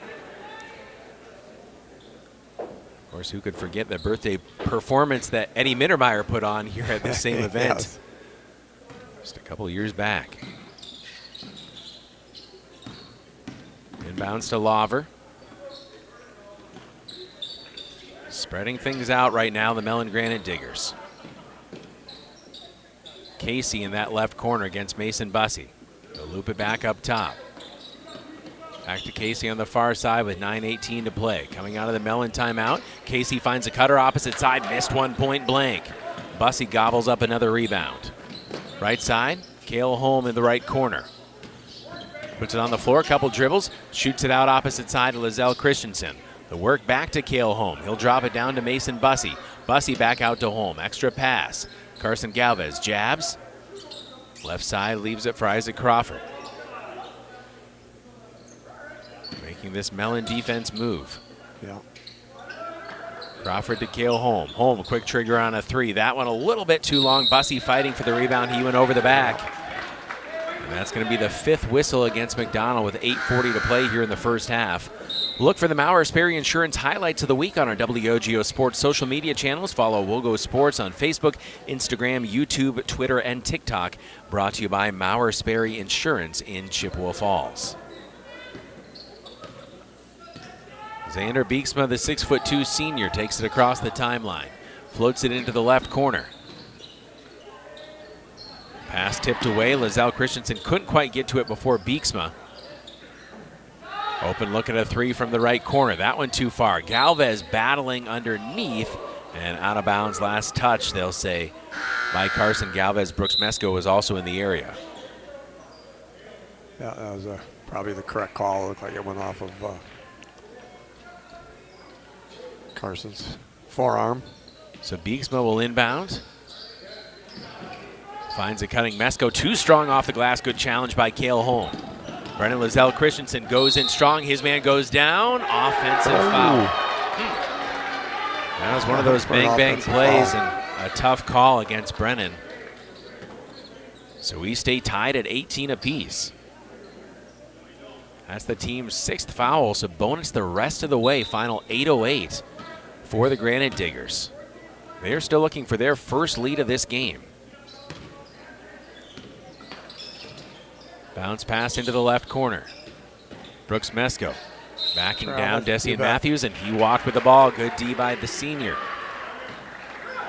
Of course, who could forget the birthday performance that Eddie Mittermeier put on here at the same event Yes. just a couple years back. Inbounds to Lawver. Spreading things out right now, the Mellen Granite Diggers. Casey in that left corner against Mason Bussey. They'll loop it back up top. Back to Casey on the far side with 9:18 to play. Coming out of the Mellen timeout, Casey finds a cutter opposite side, missed one point blank. Bussey gobbles up another rebound. Right side, Kale Holm in the right corner. Puts it on the floor, a couple dribbles, shoots it out opposite side to Lizelle Christensen. The work back to Kale Holm. He'll drop it down to Mason Bussey. Bussey back out to Holm. Extra pass. Carson Galvez jabs. Left side leaves it for Isaac Crawford. Making this Mellen defense move. Yeah. Crawford to Kale Holm. Holm, quick trigger on a three. That one a little bit too long. Bussey fighting for the rebound. He went over the back. And that's going to be the 5th whistle against McDonell with 8:40 to play here in the first half. Look for the Maurer Sperry Insurance highlights of the week on our WOGO Sports social media channels. Follow WOGO Sports on Facebook, Instagram, YouTube, Twitter, and TikTok. Brought to you by Maurer Sperry Insurance in Chippewa Falls. Xander Beeksma, the 6'2" senior, takes it across the timeline. Floats it into the left corner. Pass tipped away. Lizelle Christensen couldn't quite get to it before Beeksma. Open look at a three from the right corner. That one too far. Galvez battling underneath and out of bounds last touch, they'll say, by Carson Galvez. Brooks Mesko was also in the area. Yeah, that was probably the correct call. It looked like it went off of Carson's forearm. So Beeksma will inbound. Finds a cutting Mesko. Too strong off the glass. Good challenge by Kale Holm. Brennan Lizelle Christensen goes in strong. His man goes down. Offensive foul. That was one of those bang-bang plays and a tough call against Brennan. So we stay tied at 18 apiece. That's the team's 6th foul, so bonus the rest of the way. Final 8:08 for the Granite Diggers. They're still looking for their first lead of this game. Bounce pass into the left corner. Brooks Mesko backing down Desian Matthews, and he walked with the ball. Good D by the senior.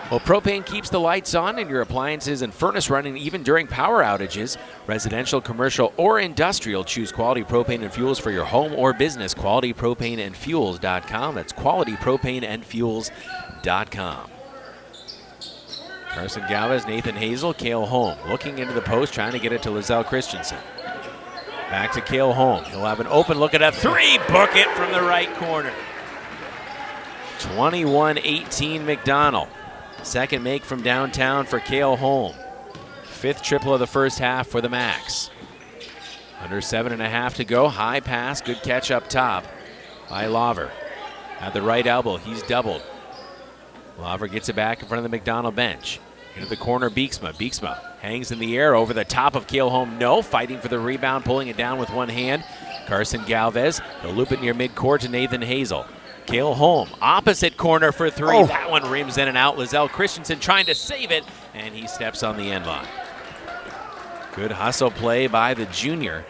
Well, propane keeps the lights on and your appliances and furnace running even during power outages. Residential, commercial, or industrial, choose Quality Propane and Fuels for your home or business. QualityPropaneandFuels.com. That's QualityPropaneandFuels.com. Carson Galvez, Nathan Hazel, Cale Holm looking into the post, trying to get it to Lizelle Christensen. Back to Cale Holm. He'll have an open look at a three. Book it from the right corner. 21-18 McDonell. Second make from downtown for Cale Holm. Fifth triple of the first half for the Macks. Under 7.5 to go. High pass. Good catch up top by Laver. At the right elbow, he's doubled. Laver gets it back in front of the McDonell bench. Into the corner, Beeksma. Beeksma hangs in the air over the top of Cale Holm. No, fighting for the rebound, pulling it down with one hand. Carson Galvez. He'll loop it near midcourt to Nathan Hazel. Cale Holm, opposite corner for three. Oh. That one rims in and out. Lizelle Christensen trying to save it, and he steps on the end line. Good hustle play by the junior.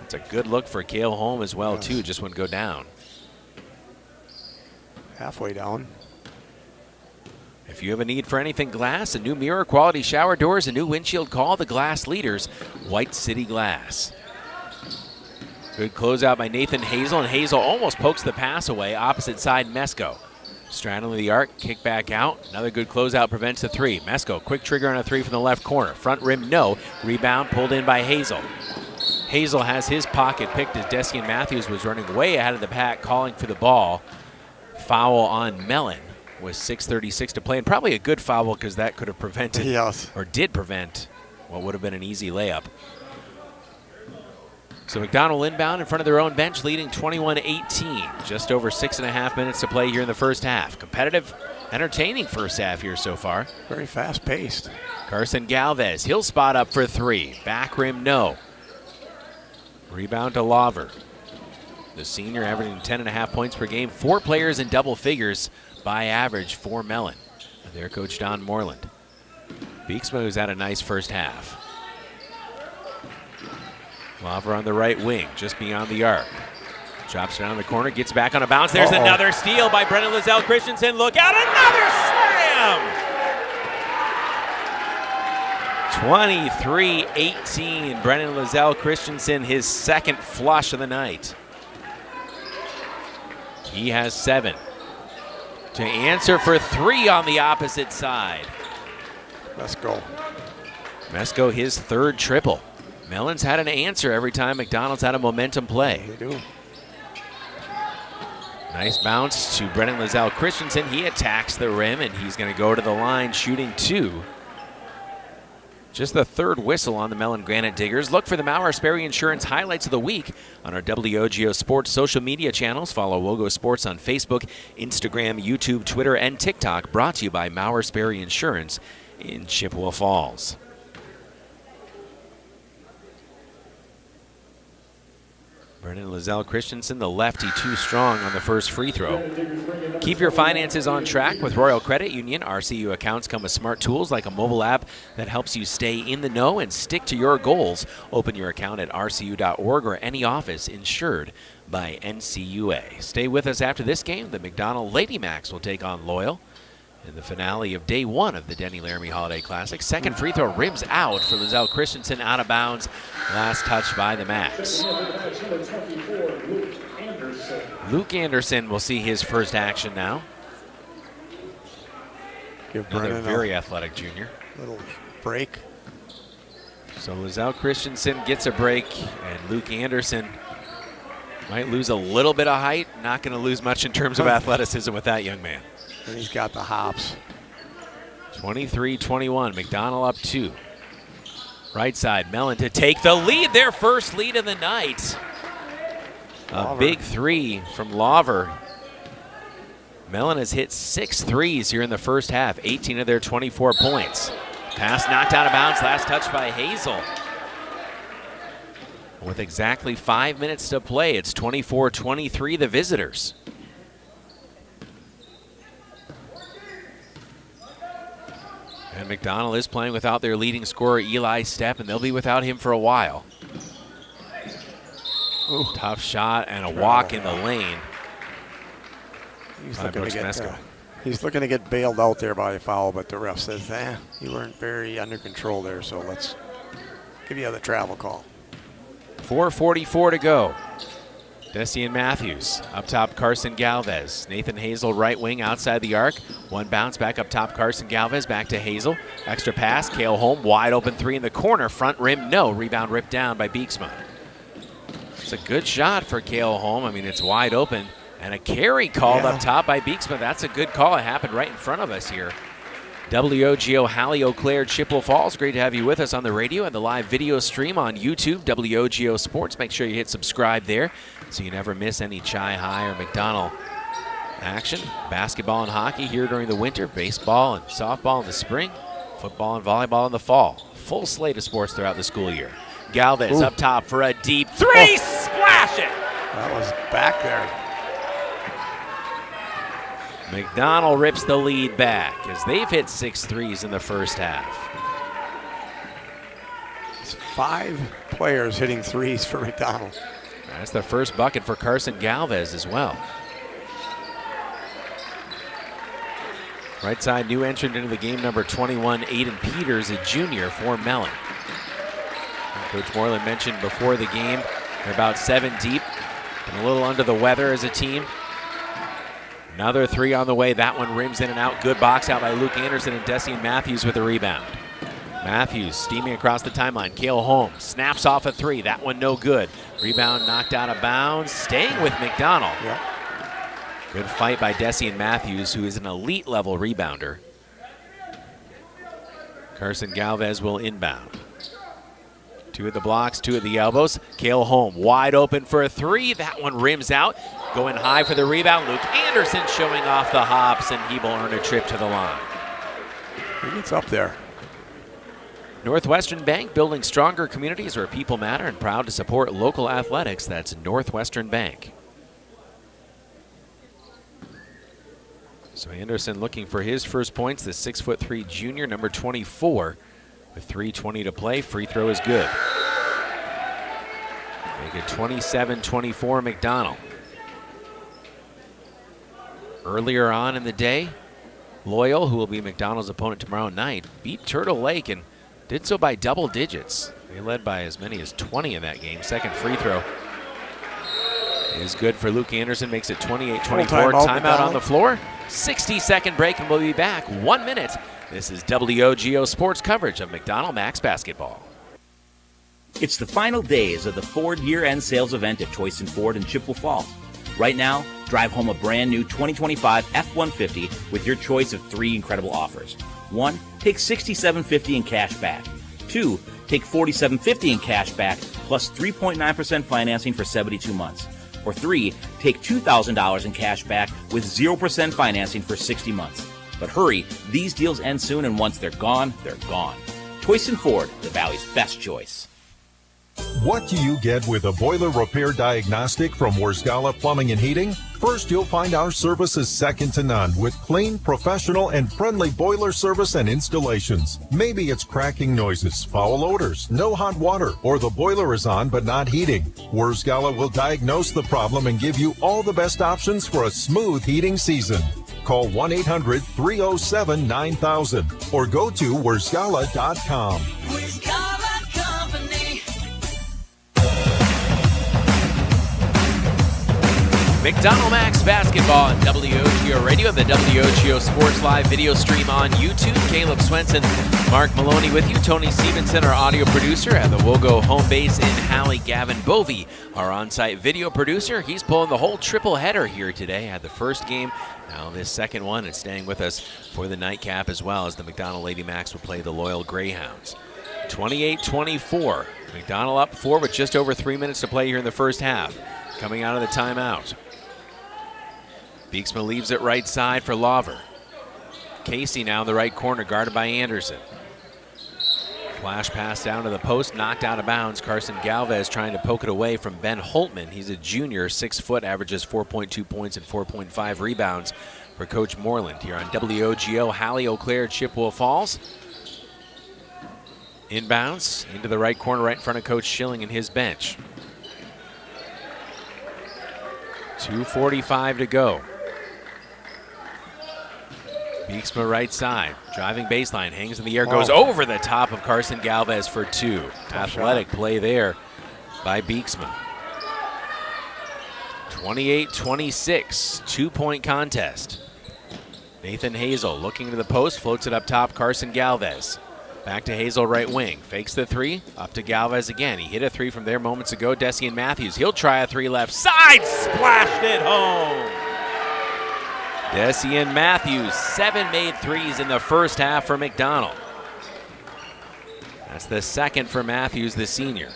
It's a good look for Cale Holm as well, too. Just wouldn't go down. Halfway down. If you have a need for anything glass, a new mirror, quality shower doors, a new windshield, call the glass leaders, White City Glass. Good closeout by Nathan Hazel, and Hazel almost pokes the pass away. Opposite side, Mesko. Straddling the arc, kick back out. Another good closeout prevents the three. Mesko, quick trigger on a three from the left corner. Front rim, no. Rebound pulled in by Hazel. Hazel has his pocket picked as Desian Matthews was running way ahead of the pack, calling for the ball. Foul on Mellen with 6:36 to play, and probably a good foul because that could have prevented, or did prevent, what would have been an easy layup. So McDonell inbound in front of their own bench, leading 21-18. Just over 6.5 minutes to play here in the first half. Competitive, entertaining first half here so far. Very fast-paced. Carson Galvez, he'll spot up for three. Back rim, no. Rebound to Laver. The senior averaging 10.5 points per game. 4 players in double figures by average for Mellen. Their coach, Don Moreland. Beeksma, who's had a nice first half. Laver on the right wing, just beyond the arc. Chops down the corner, gets back on a bounce. There's another steal by Brennan Lizelle Christensen. Look out, another slam! 23-18, Brennan Lizelle Christensen, his second flush of the night. He has 7. To answer for 3 on the opposite side. Mesko. Mesko, his third triple. Mellen's had an answer every time McDonald's had a momentum play. They do. Nice bounce to Brennan Lizelle Christensen. He attacks the rim, and he's going to go to the line shooting 2. Just the third whistle on the Mellen Granite Diggers. Look for the Mauer Sperry Insurance highlights of the week on our WOGO Sports social media channels. Follow WOGO Sports on Facebook, Instagram, YouTube, Twitter, and TikTok. Brought to you by Mauer Sperry Insurance in Chippewa Falls. Brennan Lizelle Christensen, the lefty, too strong on the first free throw. Keep your finances on track with Royal Credit Union. RCU accounts come with smart tools like a mobile app that helps you stay in the know and stick to your goals. Open your account at rcu.org or any office insured by NCUA. Stay with us after this game. The McDonell Lady Macks will take on Loyal in the finale of day 1 of the Denny Laramy Holiday Classic. Second free throw rims out for Lizelle Christensen, out of bounds. Last touch by the Macks. Luke Anderson will see his first action now. Give Another Brennan very athletic junior. Little break. So Lizelle Christensen gets a break, and Luke Anderson might lose a little bit of height. Not going to lose much in terms of athleticism with that young man. And he's got the hops. 23-21, McDonell up 2. Right side, Mellen to take the lead, their first lead of the night. A big 3 from Laver. Mellen has hit 6 threes here in the first half, 18 of their 24 points. Pass knocked out of bounds, last touch by Hazel. With exactly 5 minutes to play, it's 24-23, the visitors. And McDonell is playing without their leading scorer, Eli Stepp, and they'll be without him for a while. Ooh. Tough shot and a walk in the lane. He's looking to get bailed out there by a foul, but the ref says, you weren't very under control there, so let's give you the travel call. 4:44 to go. Desi and Matthews up top, Carson Galvez. Nathan Hazel right wing outside the arc. One bounce back up top, Carson Galvez back to Hazel. Extra pass, Cale Holm wide open three in the corner. Front rim, no. Rebound ripped down by Beeksma. It's a good shot for Cale Holm. I mean, it's wide open. And a carry called up top by Beeksma. That's a good call. It happened right in front of us here. WOGO, Hallie, Eau Claire, Chippewa Falls. Great to have you with us on the radio and the live video stream on YouTube, WOGO Sports. Make sure you hit subscribe there so you never miss any Chi High or McDonell action. Basketball and hockey here during the winter, baseball and softball in the spring, football and volleyball in the fall. Full slate of sports throughout the school year. Galvez up top for a deep three, splash it! That was back there. McDonell rips the lead back as they've hit 6 threes in the first half. It's 5 players hitting threes for McDonell. That's the first bucket for Carson Galvez as well. Right side, new entrant into the game, number 21, Aiden Peters, a junior for Mellen. Coach Moreland mentioned before the game, they're about 7 deep and a little under the weather as a team. Another three on the way. That one rims in and out. Good box out by Luke Anderson and Desi and Matthews with a rebound. Matthews steaming across the timeline. Cale Holmes snaps off a three. That one no good. Rebound knocked out of bounds. Staying with McDonell. Yep. Good fight by Desi and Matthews, who is an elite level rebounder. Carson Galvez will inbound. 2 at the blocks, 2 at the elbows. Cale Holm wide open for a three. That one rims out. Going high for the rebound. Luke Anderson showing off the hops, and he will earn a trip to the line. He gets up there. Northwestern Bank, building stronger communities where people matter, and proud to support local athletics. That's Northwestern Bank. So Anderson looking for his first points. The 6'3" junior, number 24. With 3:20 to play, free throw is good. Make it 27-24 McDonell. Earlier on in the day, Loyal, who will be McDonell's opponent tomorrow night, beat Turtle Lake and did so by double digits. They led by as many as 20 in that game. Second free throw is good for Luke Anderson, makes it 28-24. Timeout on the floor. 60-second break, and we'll be back 1 minute. This is WOGO Sports coverage of McDonell Macks basketball. It's the final days of the Ford year-end sales event at Choice & Ford in Chippewa Falls. Right now, drive home a brand new 2025 F-150 with your choice of 3 incredible offers. 1, take $67.50 in cash back. 2, take $47.50 in cash back plus 3.9% financing for 72 months. Or 3, take $2,000 in cash back with 0% financing for 60 months. But hurry, these deals end soon, and once they're gone, they're gone. Choice & Ford, the Valley's best choice. What do you get with a boiler repair diagnostic from Worsgala Plumbing and Heating? First, you'll find our service is second to none with clean, professional, and friendly boiler service and installations. Maybe it's cracking noises, foul odors, no hot water, or the boiler is on but not heating. Worsgala will diagnose the problem and give you all the best options for a smooth heating season. Call 1-800-307-9000 or go to worsgala.com. McDonell Macks basketball on WOGO Radio and the WOGO Sports Live video stream on YouTube. Caleb Swenson, Mark Maloney with you. Tony Stevenson, our audio producer at the WOGO home base in Hallie. Gavin Bovey, our on-site video producer. He's pulling the whole triple header here today. Had the first game, now this second one, and staying with us for the nightcap as well as the McDonell Lady Macks will play the Loyal Greyhounds. 28-24. McDonell up 4 with just over 3 minutes to play here in the first half. Coming out of the timeout. Beeksma leaves it right side for Lawver. Casey now in the right corner, guarded by Anderson. Flash pass down to the post, knocked out of bounds. Carson Galvez trying to poke it away from Ben Holtman. He's a junior, 6 foot, averages 4.2 points and 4.5 rebounds for Coach Moreland here on WOGO, Hallie, Eau Claire, Chippewa Falls. Inbounds into the right corner, right in front of Coach Schilling and his bench. 2:45 to go. Beeksma right side, driving baseline, hangs in the air, goes over the top of Carson Galvez for two. Athletic play there by Beeksma. 28-26, 2-point contest. Nathan Hazel looking to the post, floats it up top, Carson Galvez. Back to Hazel right wing, fakes the three, up to Galvez again. He hit a three from there moments ago, Dessian Matthews. He'll try a three left side, splashed it home. Dessian Matthews, 7 made threes in the first half for McDonell. That's the second for Matthews, the senior.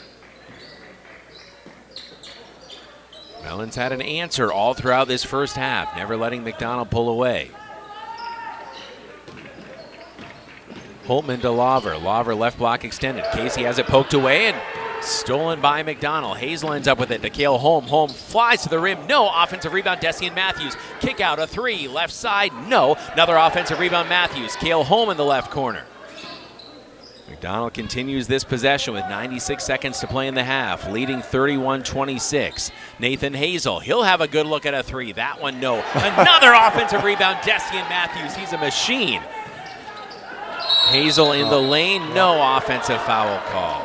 Mellen's had an answer all throughout this first half, never letting McDonell pull away. Holtman to Lawver. Lawver left block extended. Casey has it poked away and stolen by McDonell. Hazel ends up with it to Cale Holm. Holm flies to the rim. No. Offensive rebound, Dessian Matthews. Kick out a three. Left side. No. Another offensive rebound, Matthews. Cale Holm in the left corner. McDonell continues this possession with 96 seconds to play in the half, leading 31-26. Nathan Hazel, he'll have a good look at a three. That one, no. Another offensive rebound, Dessian Matthews. He's a machine. Hazel in the lane, no offensive foul call.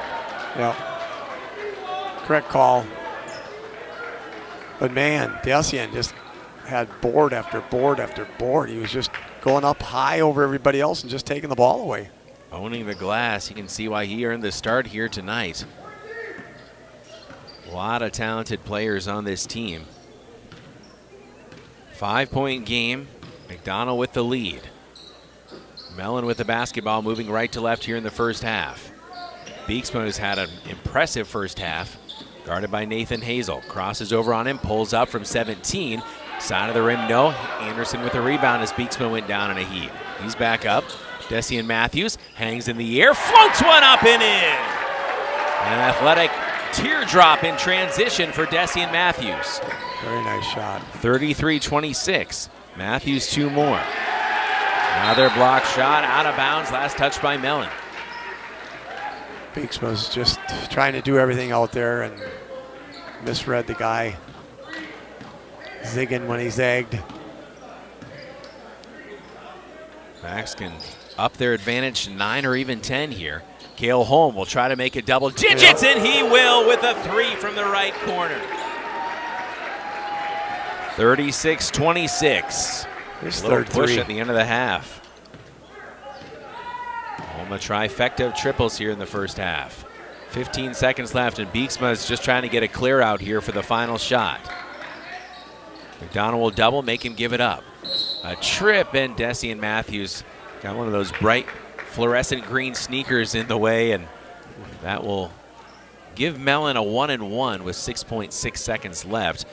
Yeah. Correct call. But man, Dessian just had board after board after board. He was just going up high over everybody else and just taking the ball away. Owning the glass. You can see why he earned the start here tonight. A lot of talented players on this team. 5-point game. McDonell with the lead. Mellen with the basketball, moving right to left here in the first half. Beeksma has had an impressive first half. Guarded by Nathan Hazel. Crosses over on him, pulls up from 17. Side of the rim, no. Anderson with the rebound as Beeksma went down in a heap. He's back up. Dessian Matthews hangs in the air, floats one up and in. An athletic teardrop in transition for Dessian Matthews. Very nice shot. 33-26. Matthews two more. Another block shot out of bounds. Last touch by Mellen. Beeksma's just trying to do everything out there and misread the guy. Zigging when he zagged. Macks can up their advantage to 9 or even 10 here. Cale Holm will try to make it double digits, and he will with a three from the right corner. 36-26. His A little third push three. at the end of the half. Holm a trifecta of triples here in the first half. 15 seconds left, and Beeksma is just trying to get a clear out here for the final shot. McDonell will double, make him give it up. A trip, and Dessian Matthews got one of those bright fluorescent green sneakers in the way, and that will give Mellen a 1-and-1 with 6.6 seconds left.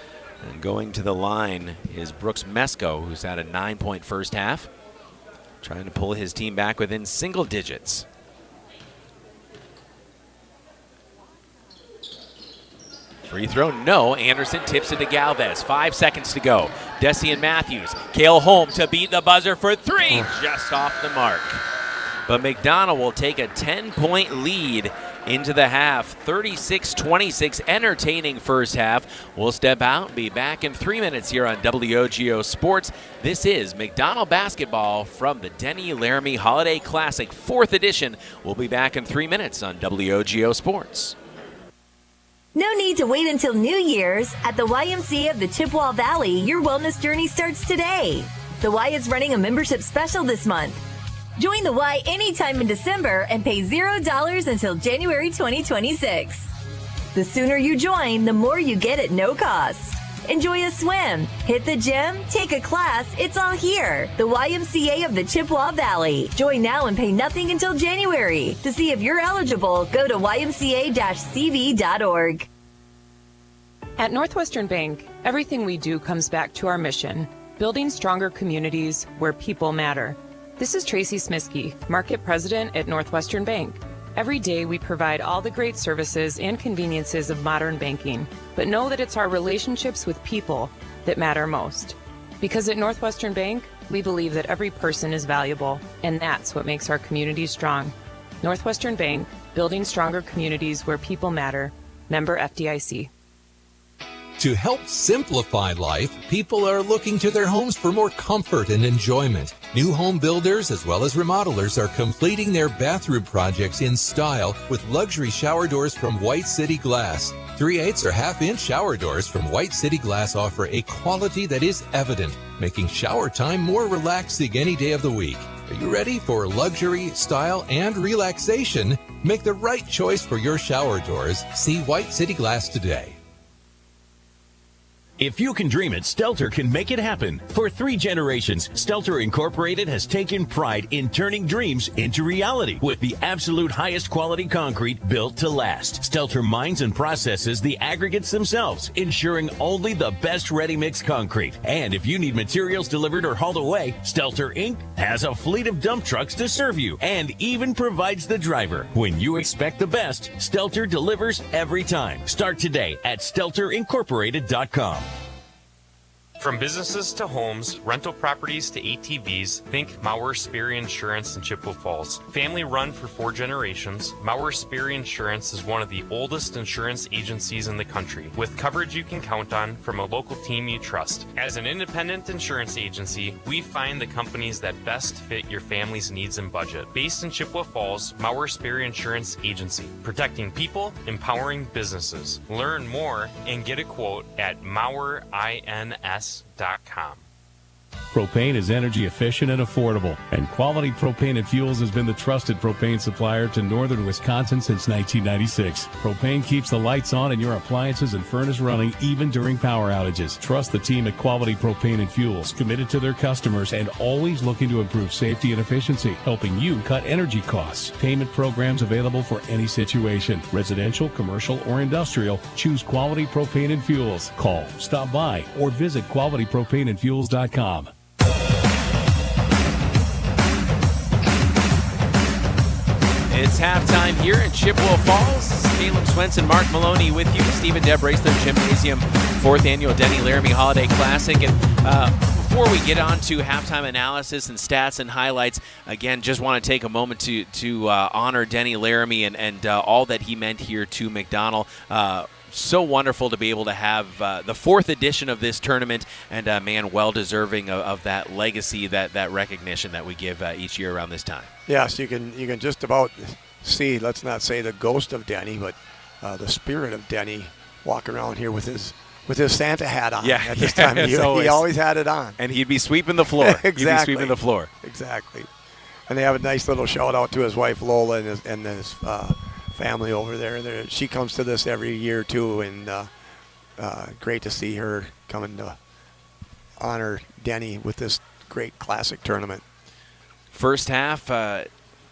And going to the line is Brooks Mesko, who's had a 9-point first half, trying to pull his team back within single digits. Free throw, no. Anderson tips it to Galvez. 5 seconds to go. Dessian Matthews, Cale Holm to beat the buzzer for three, just off the mark. But McDonell will take a 10-point lead into the half. 36-26, entertaining first half. We'll step out, be back in 3 minutes here on WOGO Sports. This is McDonell basketball from the Denny Laramy Holiday Classic, 4th edition. We'll be back in 3 minutes on WOGO Sports. No need to wait until New Year's. At the YMCA of the Chippewa Valley, your wellness journey starts today. The Y is running a membership special this month. Join the Y anytime in December and pay $0 until January 2026. The sooner you join, the more you get at no cost. Enjoy a swim, hit the gym, take a class, it's all here. The YMCA of the Chippewa Valley. Join now and pay nothing until January. To see if you're eligible, go to ymca-cv.org. At Northwestern Bank, everything we do comes back to our mission, building stronger communities where people matter. This is Tracy Smiskey, Market President at Northwestern Bank. Every day we provide all the great services and conveniences of modern banking, but know that it's our relationships with people that matter most. Because at Northwestern Bank, we believe that every person is valuable, and that's what makes our community strong. Northwestern Bank, building stronger communities where people matter. Member FDIC. To help simplify life, people are looking to their homes for more comfort and enjoyment. New home builders as well as remodelers are completing their bathroom projects in style with luxury shower doors from White City Glass. 3/8 or half-inch shower doors from White City Glass offer a quality that is evident, making shower time more relaxing any day of the week. Are you ready for luxury, style, and relaxation? Make the right choice for your shower doors. See White City Glass today. If you can dream it, Stelter can make it happen. For 3 generations, Stelter Incorporated has taken pride in turning dreams into reality with the absolute highest quality concrete built to last. Stelter mines and processes the aggregates themselves, ensuring only the best ready-mix concrete. And if you need materials delivered or hauled away, Stelter Inc. has a fleet of dump trucks to serve you and even provides the driver. When you expect the best, Stelter delivers every time. Start today at StelterIncorporated.com. From businesses to homes, rental properties to ATVs, think Mauer Sperry Insurance in Chippewa Falls. Family run for 4 generations, Mauer Sperry Insurance is one of the oldest insurance agencies in the country, with coverage you can count on from a local team you trust. As an independent insurance agency, we find the companies that best fit your family's needs and budget. Based in Chippewa Falls, Mauer Sperry Insurance Agency, protecting people, empowering businesses. Learn more and get a quote at MauerINS.com. Propane is energy efficient and affordable, and Quality Propane and Fuels has been the trusted propane supplier to northern Wisconsin since 1996. Propane keeps the lights on and your appliances and furnace running even during power outages. Trust the team at Quality Propane and Fuels, committed to their customers and always looking to improve safety and efficiency, helping you cut energy costs. Payment programs available for any situation. Residential, commercial, or industrial, choose Quality Propane and Fuels. Call, stop by, or visit qualitypropaneandfuels.com. It's halftime here in Chippewa Falls. Caleb Swenson, Mark Maloney with you. Stephen Deb Raceler Gymnasium, 4th Annual Denny Laramy Holiday Classic. And before we get on to halftime analysis and stats and highlights, again, just want to take a moment to honor Denny Laramy and all that he meant here to McDonell. So wonderful to be able to have the 4th edition of this tournament, and man, well deserving of that legacy, that recognition that we give each year around this time. Yes, you can just about see, let's not say the ghost of Denny, but the spirit of Denny walking around here with his Santa hat on. Yeah, at this time, he always had it on, and he'd be sweeping the floor. Exactly. He'd be sweeping the floor. Exactly. And they have a nice little shout out to his wife Lola and his family over there. She comes to this every year too, and great to see her coming to honor Denny with this great classic tournament. First half,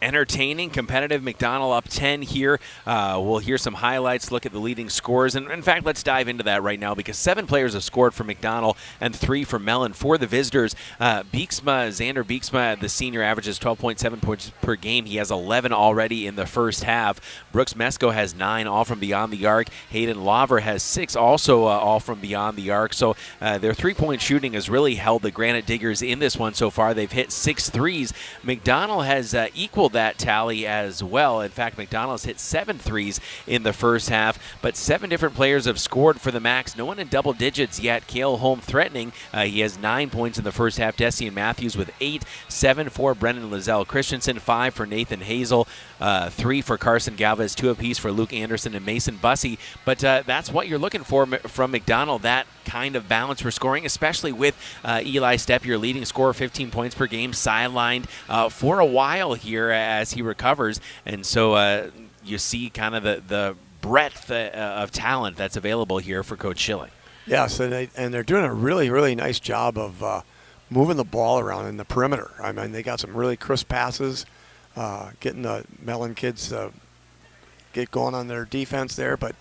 entertaining, competitive. McDonell up 10 here. We'll hear some highlights, look at the leading scores. And in fact, let's dive into that right now because 7 players have scored for McDonell and 3 for Mellen. For the visitors, Xander Beeksma, the senior, averages 12.7 points per game. He has 11 already in the first half. Brooks Mesko has 9, all from beyond the arc. Hayden Laver has 6, also all from beyond the arc. So their three-point shooting has really held the Granite Diggers in this one so far. They've hit 6 threes. McDonell has equaled that tally as well. In fact, McDonell's hit 7 threes in the first half, but 7 different players have scored for the Macks. No one in double digits yet. Cale Holm threatening. He has 9 points in the first half. Dessian Matthews with 8, 7 for Brendan Lizelle Christensen, 5 for Nathan Hazel, 3 for Carson Galvez, 2 apiece for Luke Anderson and Mason Bussey. But that's what you're looking for from McDonell, that kind of balance for scoring, especially with Eli Stepp, your leading scorer, 15 points per game, sidelined for a while here as he recovers. And so you see kind of the breadth of talent that's available here for Coach Schilling. Yes, and they're doing a really, really nice job of moving the ball around in the perimeter. I mean, they got some really crisp passes, getting the Mellen kids get going on their defense there. But,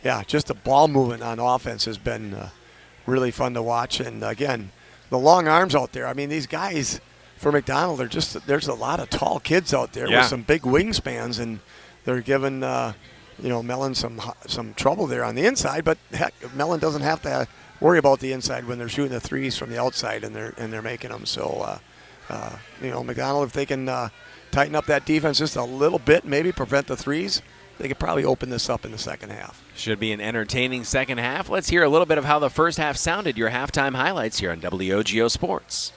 yeah, just the ball movement on offense has been really fun to watch. And, again, the long arms out there. I mean, these guys for McDonell, there's a lot of tall kids out there with some big wingspans, and they're giving Mellen some trouble there on the inside. But heck, Mellen doesn't have to worry about the inside when they're shooting the threes from the outside and they're making them. So McDonell, if they can tighten up that defense just a little bit, maybe prevent the threes, they could probably open this up in the second half. Should be an entertaining second half. Let's hear a little bit of how the first half sounded. Your halftime highlights here on WOGO Sports.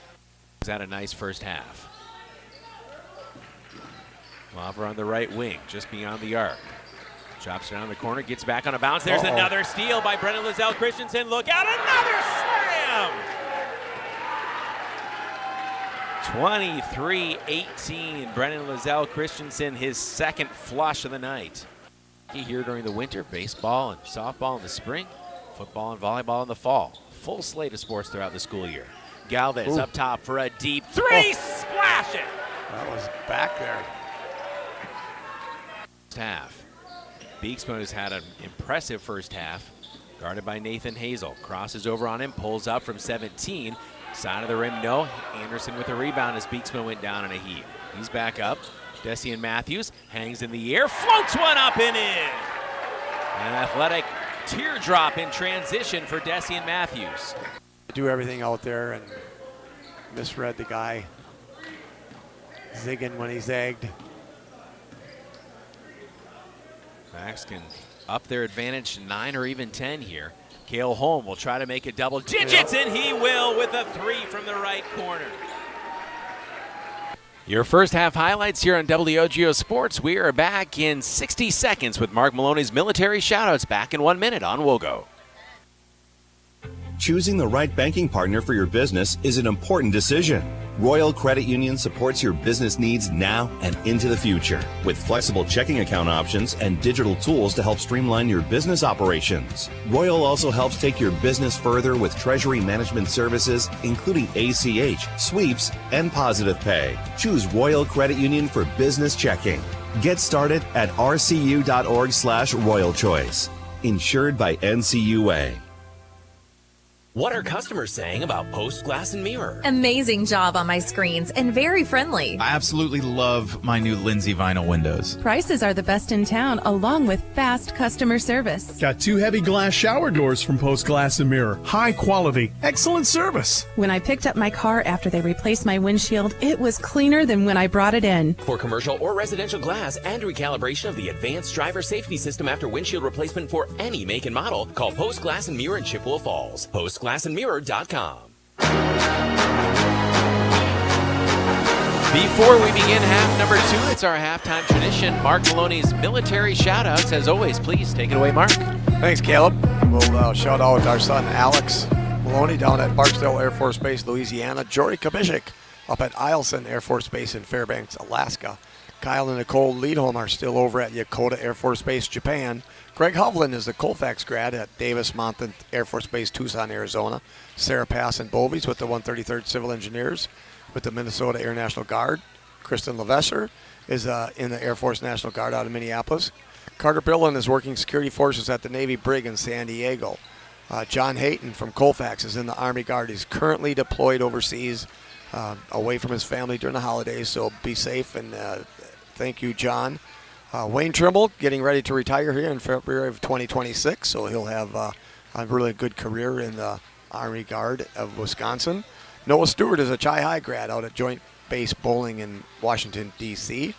Was that a nice first half? Lava on the right wing, just beyond the arc. Chops down the corner, gets back on a bounce. There's another steal by Brendan Lizelle Christensen. Look out, another slam! 23-18. Brendan Lizelle Christensen, his second flush of the night. Here during the winter, baseball and softball in the spring, football and volleyball in the fall. Full slate of sports throughout the school year. Galvez up top for a deep three, splash it! That was back there. Half. Beeksman has had an impressive first half. Guarded by Nathan Hazel. Crosses over on him, pulls up from 17. Side of the rim, no. Anderson with a rebound as Beeksman went down in a heap. He's back up. Dessian Matthews hangs in the air, floats one up and in. An athletic teardrop in transition for Dessian Matthews. Do everything out there and misread the guy. Zigging when he zagged. Macks can up their advantage to 9 or even 10 here. Cale Holm will try to make it double digits, and he will with a 3 from the right corner. Your first half highlights here on WOGO Sports. We are back in 60 seconds with Mark Maloney's military shoutouts, back in 1 minute on WOGO. Choosing the right banking partner for your business is an important decision. Royal Credit Union supports your business needs now and into the future with flexible checking account options and digital tools to help streamline your business operations. Royal also helps take your business further with treasury management services, including ACH, sweeps, and positive pay. Choose Royal Credit Union for business checking. Get started at rcu.org/Royal Choice. Insured by NCUA. What are customers saying about Post Glass and Mirror? Amazing job on my screens and very friendly. I absolutely love my new Lindsay vinyl windows. Prices are the best in town, along with fast customer service. Got 2 heavy glass shower doors from Post Glass and Mirror. High quality, excellent service. When I picked up my car after they replaced my windshield, it was cleaner than when I brought it in. For commercial or residential glass and recalibration of the advanced driver safety system after windshield replacement for any make and model, call Post Glass and Mirror in Chippewa Falls. PostGlassandMirror.com. Before we begin half number 2, it's our halftime tradition. Mark Maloney's military shoutouts. As always, please take it away, Mark. Thanks, Caleb. We'll shout out our son Alex Maloney down at Barksdale Air Force Base, Louisiana. Jory Kabishik up at Eielson Air Force Base in Fairbanks, Alaska. Kyle and Nicole Leadholm are still over at Yokota Air Force Base, Japan. Greg Hovland is the Colfax grad at Davis-Monthan Air Force Base, Tucson, Arizona. Sarah Pass and Bovies with the 133rd Civil Engineers with the Minnesota Air National Guard. Kristen Levesser is in the Air Force National Guard out of Minneapolis. Carter Billen is working security forces at the Navy Brig in San Diego. John Hayton from Colfax is in the Army Guard. He's currently deployed overseas away from his family during the holidays, so be safe, and thank you, John. Wayne Trimble getting ready to retire here in February of 2026, so he'll have a really good career in the Army Guard of Wisconsin. Noah Stewart is a Chi-High grad out at Joint Base Bowling in Washington, D.C.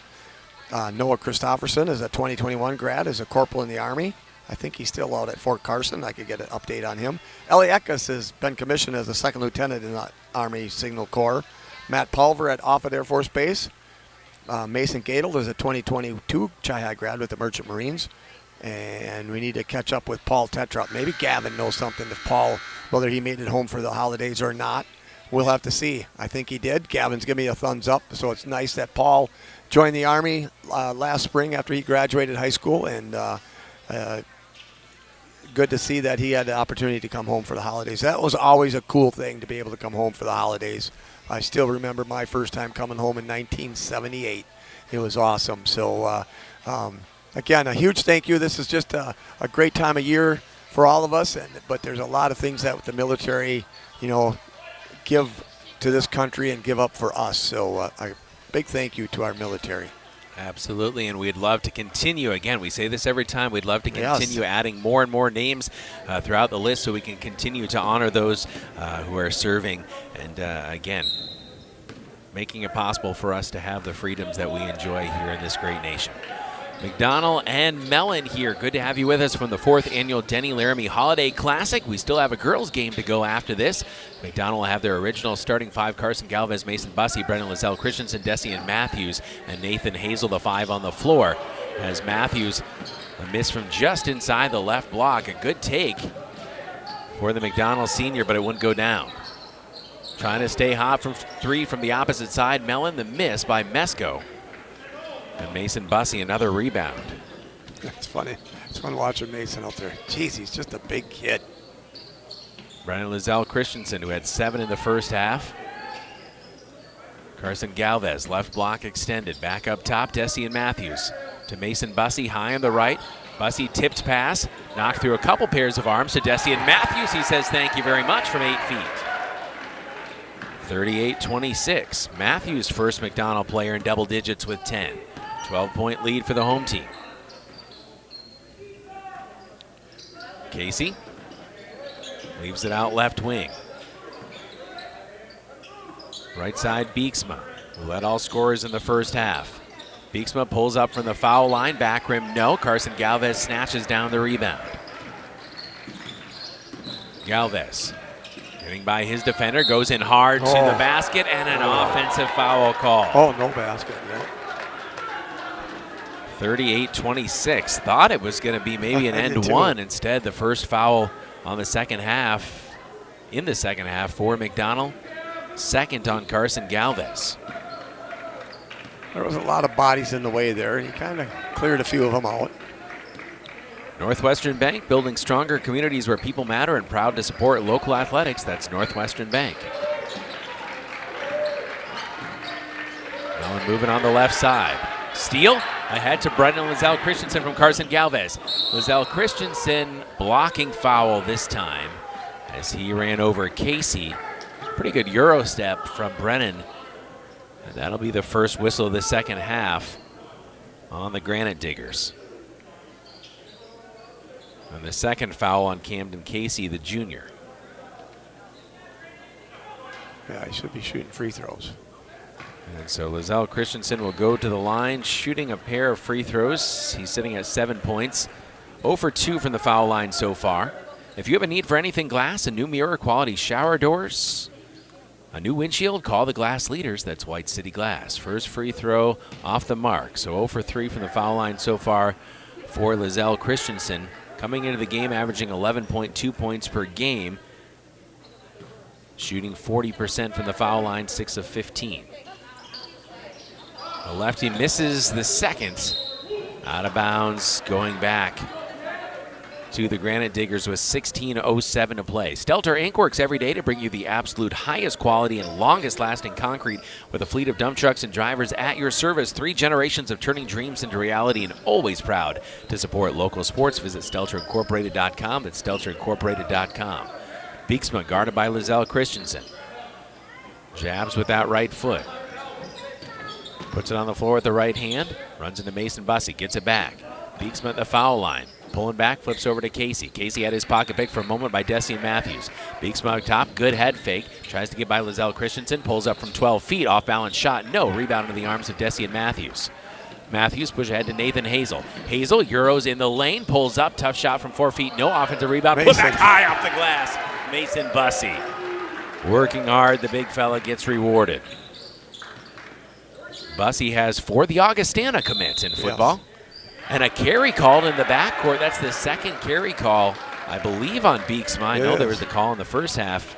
Noah Christofferson is a 2021 grad, is a corporal in the Army. I think he's still out at Fort Carson. I could get an update on him. Ellie Eckes has been commissioned as a second lieutenant in the Army Signal Corps. Matt Pulver at Offutt Air Force Base. Mason Gadel is a 2022 Chi-High grad with the Merchant Marines. And we need to catch up with Paul Tetrup. Maybe Gavin knows something if Paul, whether he made it home for the holidays or not. We'll have to see. I think he did. Gavin's giving me a thumbs up. So it's nice that Paul joined the Army last spring after he graduated high school. And good to see that he had the opportunity to come home for the holidays. That was always a cool thing, to be able to come home for the holidays. I still remember my first time coming home in 1978. It was awesome. So, again, a huge thank you. This is just a great time of year for all of us. But there's a lot of things that the military, give to this country and give up for us. So a big thank you to our military. Absolutely, and we'd love to continue. Again, we say this every time. We'd love to continue adding more and more names throughout the list so we can continue to honor those who are serving. And again, making it possible for us to have the freedoms that we enjoy here in this great nation. McDonell and Mellen here. Good to have you with us from the 4th annual Denny Laramy Holiday Classic. We still have a girls game to go after this. McDonell will have their original starting 5: Carson Galvez, Mason Bussey, Brendan Lizelle Christensen, Dessian Matthews, and Nathan Hazel, the 5 on the floor. As Matthews, a miss from just inside the left block. A good take for the McDonell senior, but it wouldn't go down. Trying to stay hot from 3 from the opposite side. Mellen, the miss by Mesko. And Mason Bussey, another rebound. It's funny. It's fun watching Mason out there. Jeez, he's just a big kid. Brendan Lizelle Christensen, who had 7 in the first half. Carson Galvez, left block extended. Back up top, Dessian Matthews. To Mason Bussey, high on the right. Bussey tipped pass, knocked through a couple pairs of arms to Dessian Matthews. He says thank you very much from 8 feet. 38-26. Matthews, first McDonell player in double digits with 10. 12-point lead for the home team. Casey leaves it out left wing. Right side, Beeksma, who led all scorers in the first half. Beeksma pulls up from the foul line, back rim, no. Carson Galvez snatches down the rebound. Galvez getting by his defender, goes in hard to the basket, and an offensive foul call. Oh, no basket, yeah. 38-26. Thought it was going to be maybe an end one. Instead, the first foul on the second half, in the second half for McDonell. Second on Carson Galvez. There was a lot of bodies in the way there. He kind of cleared a few of them out. Northwestern Bank, building stronger communities where people matter and proud to support local athletics. That's Northwestern Bank. Mellen moving on the left side. Steal ahead to Brendan Lizelle Christensen from Carson Galvez. Lizelle Christensen blocking foul this time as he ran over Casey. Pretty good Euro step from Brennan. And that'll be the first whistle of the second half on the Granite Diggers. And the second foul on Camden Casey, the junior. Yeah, he should be shooting free throws. And so Lizelle Christensen will go to the line, shooting a pair of free throws. He's sitting at 7 points. 0 for 2 from the foul line so far. If you have a need for anything glass, a new mirror quality shower doors, a new windshield, call the glass leaders. That's White City Glass. First free throw off the mark. So 0 for 3 from the foul line so far for Lizelle Christensen. Coming into the game averaging 11.2 points per game. Shooting 40% from the foul line, 6 of 15. The lefty misses the second. Out of bounds, going back to the Granite Diggers with 16:07 to play. Stelter Inc. works every day to bring you the absolute highest quality and longest lasting concrete with a fleet of dump trucks and drivers at your service. 3 generations of turning dreams into reality, and always proud to support local sports. Visit StelterIncorporated.com. That's StelterIncorporated.com. Beeksma guarded by Lizelle Christensen. Jabs with that right foot. Puts it on the floor with the right hand. Runs into Mason Bussey. Gets it back. Beeksma at the foul line. Pulling back, flips over to Casey. Casey had his pocket pick for a moment by Dessian Matthews. Beeksma up top, good head fake. Tries to get by Lizelle Christensen. Pulls up from 12 feet. Off balance shot. No. Rebound into the arms of Dessian Matthews. Matthews push ahead to Nathan Hazel. Hazel Euros in the lane. Pulls up. Tough shot from 4 feet. No offensive rebound. Put back high off the glass. Mason Bussey. Working hard. The big fella gets rewarded. Bussey has 4 the Augustana commits in football. Yes. And a carry called in the backcourt. That's the second carry call, I believe, on Beeksma. I know there was a call in the first half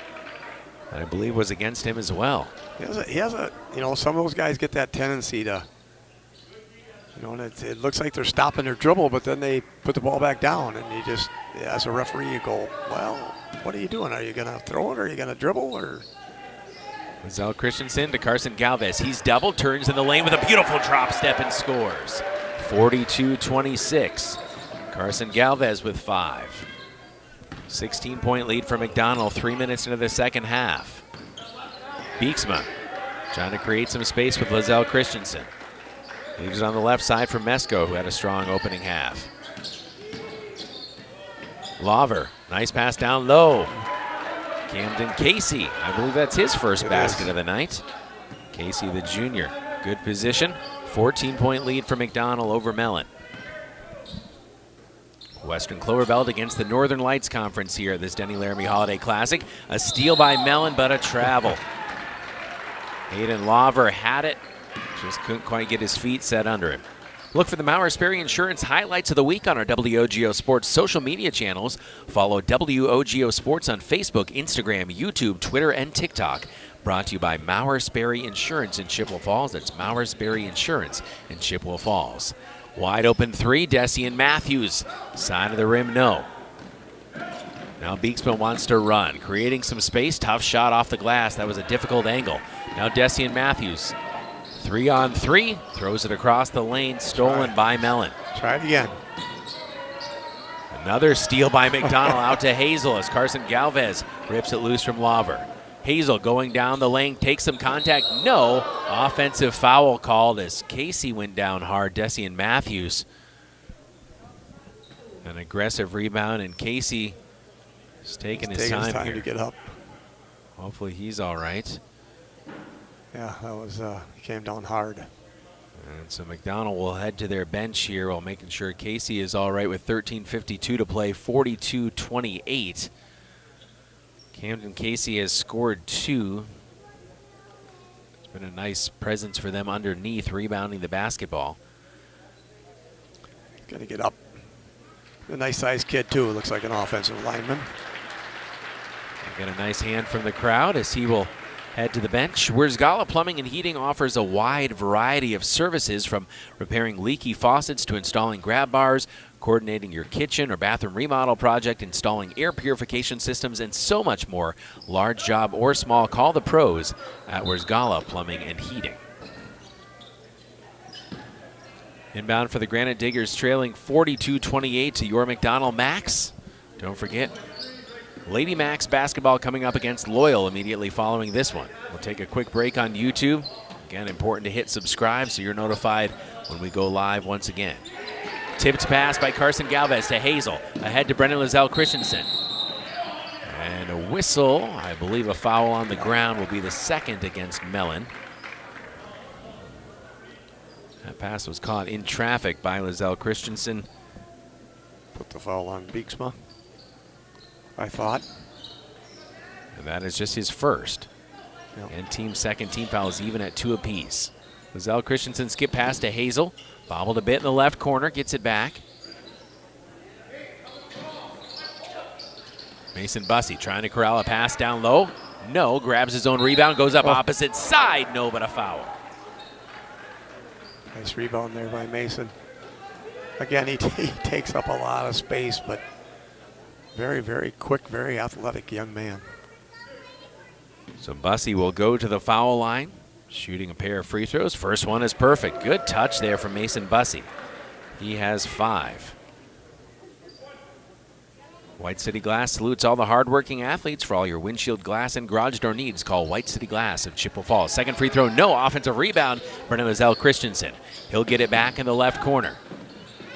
that I believe was against him as well. He has a you know, some of those guys get that tendency to, you know, and it looks like they're stopping their dribble, but then they put the ball back down, and you just, as a referee, you go, well, what are you doing? Are you going to throw it, or are you going to dribble, or? Lizelle Christensen to Carson Galvez. He's double, turns in the lane with a beautiful drop step and scores. 42-26. Carson Galvez with 5. 16-point lead for McDonell 3 minutes into the second half. Beeksma trying to create some space with Lizelle Christensen. Leaves it on the left side for Mesko, who had a strong opening half. Lawver, nice pass down low. Camden Casey, I believe that's his first basket of the night. Casey, the junior, good position. 14-point lead for McDonell over Mellen. Western Clover Belt against the Northern Lights Conference here at this Denny Laramy Holiday Classic. A steal by Mellen, but a travel. Hayden Lawver had it, just couldn't quite get his feet set under him. Look for the Mauer Sperry Insurance highlights of the week on our WOGO Sports social media channels. Follow WOGO Sports on Facebook, Instagram, YouTube, Twitter, and TikTok. Brought to you by Mauer Sperry Insurance in Chippewa Falls. That's Mauer Sperry Insurance in Chippewa Falls. Wide open three, Dessian Matthews. Side of the rim, no. Now Beeksman wants to run, creating some space. Tough shot off the glass. That was a difficult angle. Now Dessian Matthews. 3-on-3, throws it across the lane, stolen by Mellen. Try it again. Another steal by McDonell out to Hazel as Carson Galvez rips it loose from Lawver. Hazel going down the lane, takes some contact, no. Offensive foul called as Casey went down hard. Dessian Matthews. An aggressive rebound, and Casey is taking his time here to get up. Hopefully he's all right. Yeah, that was, he came down hard. And so McDonell will head to their bench here while making sure Casey is all right with 13:52 to play, 42-28. Camden Casey has scored 2. It's been a nice presence for them underneath, rebounding the basketball. Got to get up. A nice sized kid too, looks like an offensive lineman. Got a nice hand from the crowd as he will head to the bench. Wurzgala Plumbing and Heating offers a wide variety of services, from repairing leaky faucets to installing grab bars, coordinating your kitchen or bathroom remodel project, installing air purification systems, and so much more. Large job or small, call the pros at Wurzgala Plumbing and Heating. Inbound for the Granite Diggers, trailing 42-28 to your McDonell Macks. Don't forget, Lady Macks basketball coming up against Loyal immediately following this one. We'll take a quick break on YouTube. Again, important to hit subscribe so you're notified when we go live once again. Tipped pass by Carson Galvez to Hazel. Ahead to Brendan Lizelle Christensen. And a whistle. I believe a foul on the ground will be the second against Mellen. That pass was caught in traffic by Lizelle Christensen. Put the foul on Beeksma, I thought. And that is just his first. Yep. And team second. Team fouls even at 2 apiece. Lizelle Christensen skip pass to Hazel. Bobbled a bit in the left corner. Gets it back. Mason Bussey trying to corral a pass down low. No. Grabs his own rebound. Goes up opposite side. No, but a foul. Nice rebound there by Mason. Again, he takes up a lot of space, but very, very quick, very athletic young man. So Bussey will go to the foul line, shooting a pair of free throws. First one is perfect. Good touch there from Mason Bussey. He has 5. White City Glass salutes all the hardworking athletes. For all your windshield glass and garage door needs, call White City Glass of Chippewa Falls. Second free throw, no. Offensive rebound, Brendan Lizelle Christensen. He'll get it back in the left corner.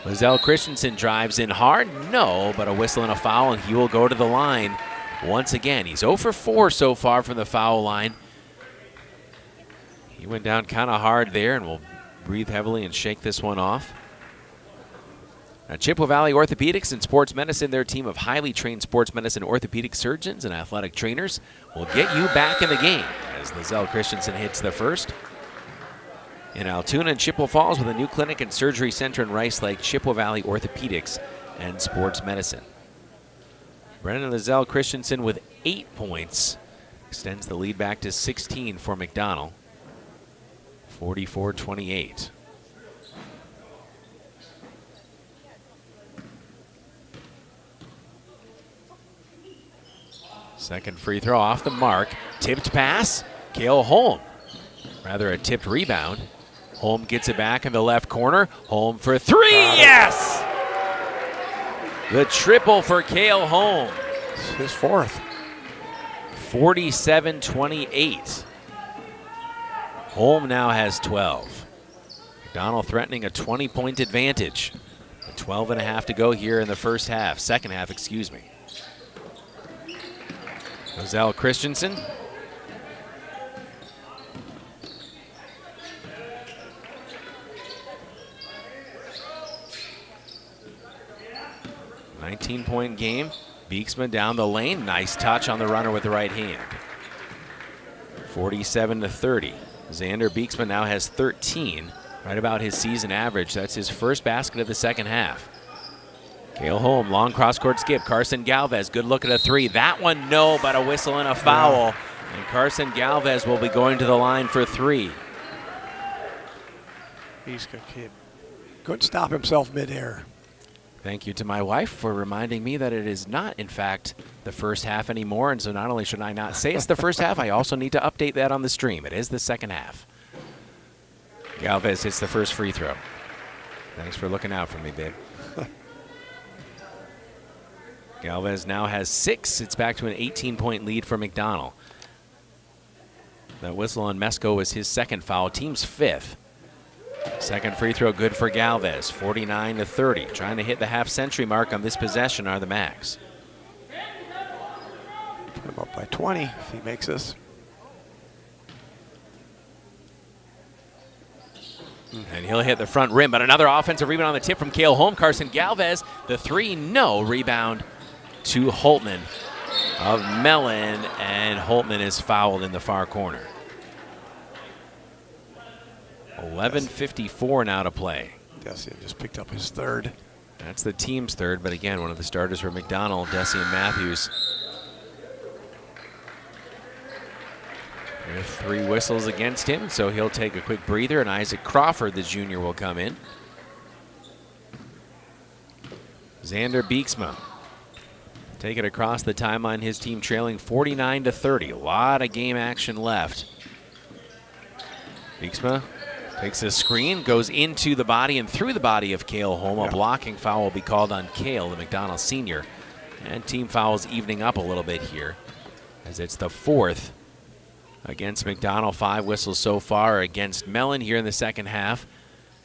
Lizelle Christensen drives in hard, no, but a whistle and a foul, and he will go to the line once again. He's 0 for 4 so far from the foul line. He went down kind of hard there, and will breathe heavily and shake this one off. Now, Chippewa Valley Orthopedics and Sports Medicine, their team of highly trained sports medicine orthopedic surgeons and athletic trainers, will get you back in the game as Lizelle Christensen hits the first. In Altoona and Chippewa Falls with a new clinic and surgery center in Rice Lake, Chippewa Valley Orthopedics and Sports Medicine. Brendan Lizelle Christensen with 8 points extends the lead back to 16 for McDonell. 44-28. Second free throw off the mark. Tipped pass. Cale Holm. Rather a tipped rebound. Holm gets it back in the left corner. Holm for 3. Yes! The triple for Cale Holm. It's his 4th. 47-28. Holm now has 12. McDonell threatening a 20-point advantage. 12 and a half to go here in the first half. Second half, excuse me. Lizelle Christensen. 19-point game. Beeksma down the lane. Nice touch on the runner with the right hand. 47-30. Xander Beeksma now has 13, right about his season average. That's his first basket of the second half. Cale Holm, long cross-court skip. Carson Galvez, good look at a three. That one, no, but a whistle and a foul. Yeah. And Carson Galvez will be going to the line for three. He's couldn't stop himself midair. Thank you to my wife for reminding me that it is not, in fact, the first half anymore. And so not only should I not say it's the first half, I also need to update that on the stream. It is the second half. Galvez hits the first free throw. Thanks for looking out for me, babe. Galvez now has 6. It's back to an 18-point lead for McDonell. That whistle on Mesko was his second foul, team's 5th. Second free throw good for Galvez, 49-30. Trying to hit the half-century mark on this possession are the Macks. Put him up by 20 if he makes this. And he'll hit the front rim, but another offensive rebound on the tip from Cale Holm. Carson Galvez, the three, no. Rebound to Holtman of Mellen, and Holtman is fouled in the far corner. 11:54 now to play. Dessian just picked up his third. That's the team's third, but again, one of the starters for McDonell, Dessian Matthews. With 3 whistles against him, so he'll take a quick breather, and Isaac Crawford, the junior, will come in. Xander Beeksma take it across the timeline, his team trailing 49-30. A lot of game action left. Beeksma takes a screen, goes into the body and through the body of Cale Holm. A blocking foul will be called on Cale, the McDonell senior. And team fouls evening up a little bit here, as it's the 4th against McDonell. 5 whistles so far against Mellen here in the second half.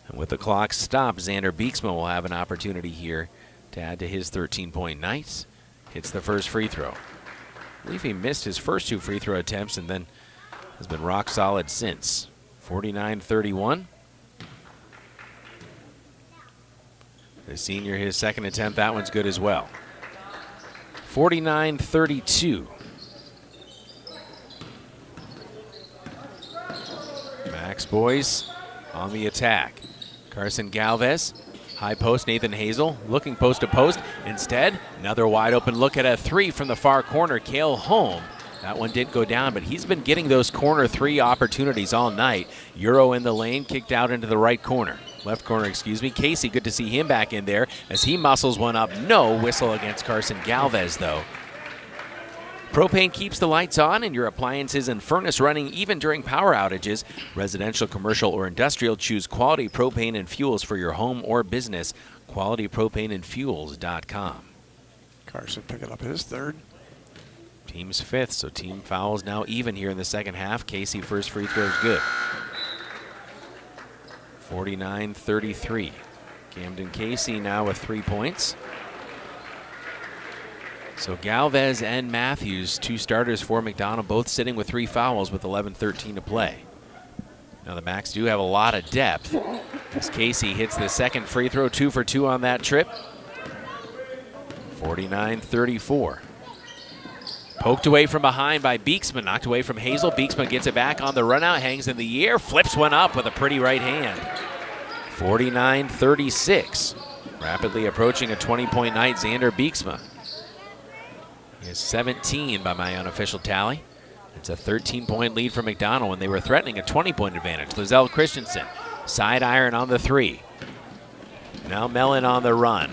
And with the clock stopped, Xander Beeksma will have an opportunity here to add to his 13-point night. Hits the first free throw. I believe he missed his first 2 free throw attempts and then has been rock solid since. 49-31. The senior, his second attempt, that one's good as well. 49-32. Macks boys on the attack. Carson Galvez, high post, Nathan Hazel looking post to post. Instead, another wide open look at a 3 from the far corner, Cale Holm. That one did go down, but he's been getting those corner 3 opportunities all night. Euro in the lane, kicked out into the right corner. Left corner, excuse me. Casey, good to see him back in there as he muscles one up. No whistle against Carson Galvez, though. Propane keeps the lights on and your appliances and furnace running even during power outages. Residential, commercial, or industrial, choose Quality Propane and Fuels for your home or business. QualityPropaneandFuels.com. Carson picking up his third. Team's 5th, so team fouls now even here in the second half. Casey first free throw is good. 49-33. Camden Casey now with 3 points. So Galvez and Matthews, 2 starters for McDonell, both sitting with 3 fouls with 11:13 to play. Now the Macks do have a lot of depth as Casey hits the second free throw, 2 for 2 on that trip. 49-34. Poked away from behind by Beeksma, knocked away from Hazel. Beeksma gets it back on the run out, hangs in the air, flips one up with a pretty right hand. 49-36. Rapidly approaching a 20-point night, Xander Beeksma. He has 17 by my unofficial tally. It's a 13-point lead for McDonell when they were threatening a 20-point advantage. Lizelle Christensen, side iron on the 3. Now Mellen on the run.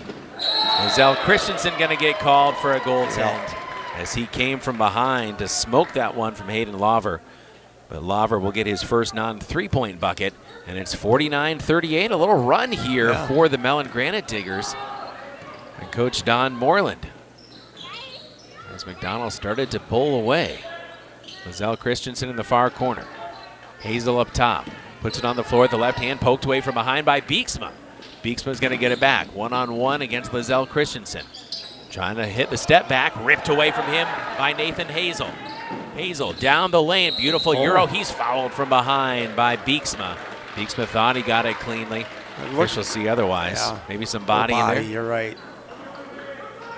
Lizelle Christensen going to get called for a goaltend as he came from behind to smoke that one from Hayden Lawver. But Lawver will get his first non-3-point bucket, and it's 49-38. A little run here for the Mellen Granite Diggers and Coach Don Moreland, as McDonell started to pull away. Lizelle Christensen in the far corner. Hazel up top. Puts it on the floor with the left hand, poked away from behind by Beeksma. Beeksma's going to get it back. One-on-one against Lizelle Christensen. Trying to hit the step back, ripped away from him by Nathan Hazel. Hazel down the lane, beautiful Euro. He's fouled from behind by Beeksma. Beeksma thought he got it cleanly. Officials see otherwise. Yeah. Maybe some body in there. You're right.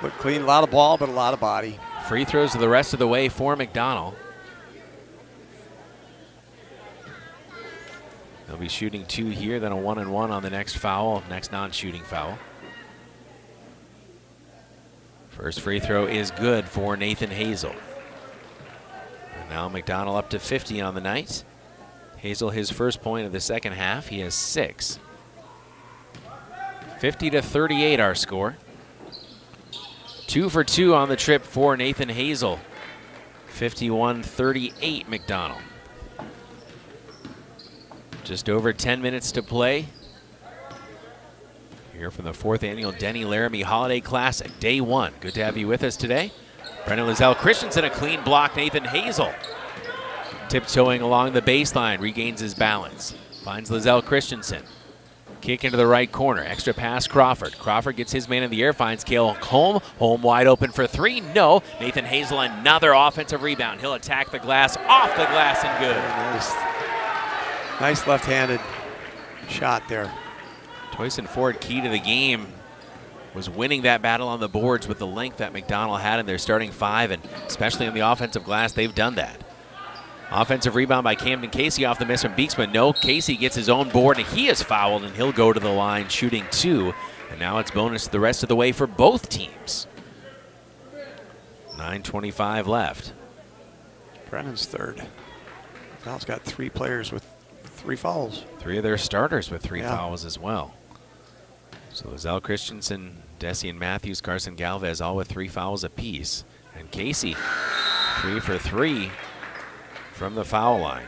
Look clean, a lot of ball, but a lot of body. Free throws the rest of the way for McDonell. They'll be shooting 2 here, then a 1-and-1 on the next foul, next non-shooting foul. First free throw is good for Nathan Hazel. And now McDonell up to 50 on the night. Hazel his first point of the second half. He has 6. 50-38 our score. 2 for 2 on the trip for Nathan Hazel. 51-38 McDonell. Just over 10 minutes to play. Here from the 4th annual Denny Laramy Holiday Classic, day 1. Good to have you with us today. Brendan Lizelle Christensen, a clean block. Nathan Hazel tiptoeing along the baseline, regains his balance. Finds Lizelle Christensen. Kick into the right corner. Extra pass Crawford. Crawford gets his man in the air, finds Cale Holm. Holm wide open for 3. No. Nathan Hazel, another offensive rebound. He'll attack the glass, off the glass, and good. Nice left-handed shot there. Toyson Ford, key to the game, was winning that battle on the boards with the length that McDonell had in their starting 5, and especially on the offensive glass, they've done that. Offensive rebound by Camden Casey off the miss from Beeksman. No, Casey gets his own board, and he is fouled, and he'll go to the line shooting 2. And now it's bonus the rest of the way for both teams. 9:25 left. Brennan's third. Now it's got 3 players with 3 fouls. 3 of their starters with 3 fouls as well. So Lizelle Christensen, Desi and Matthews, Carson Galvez all with 3 fouls apiece. And Casey, 3 for 3 from the foul line.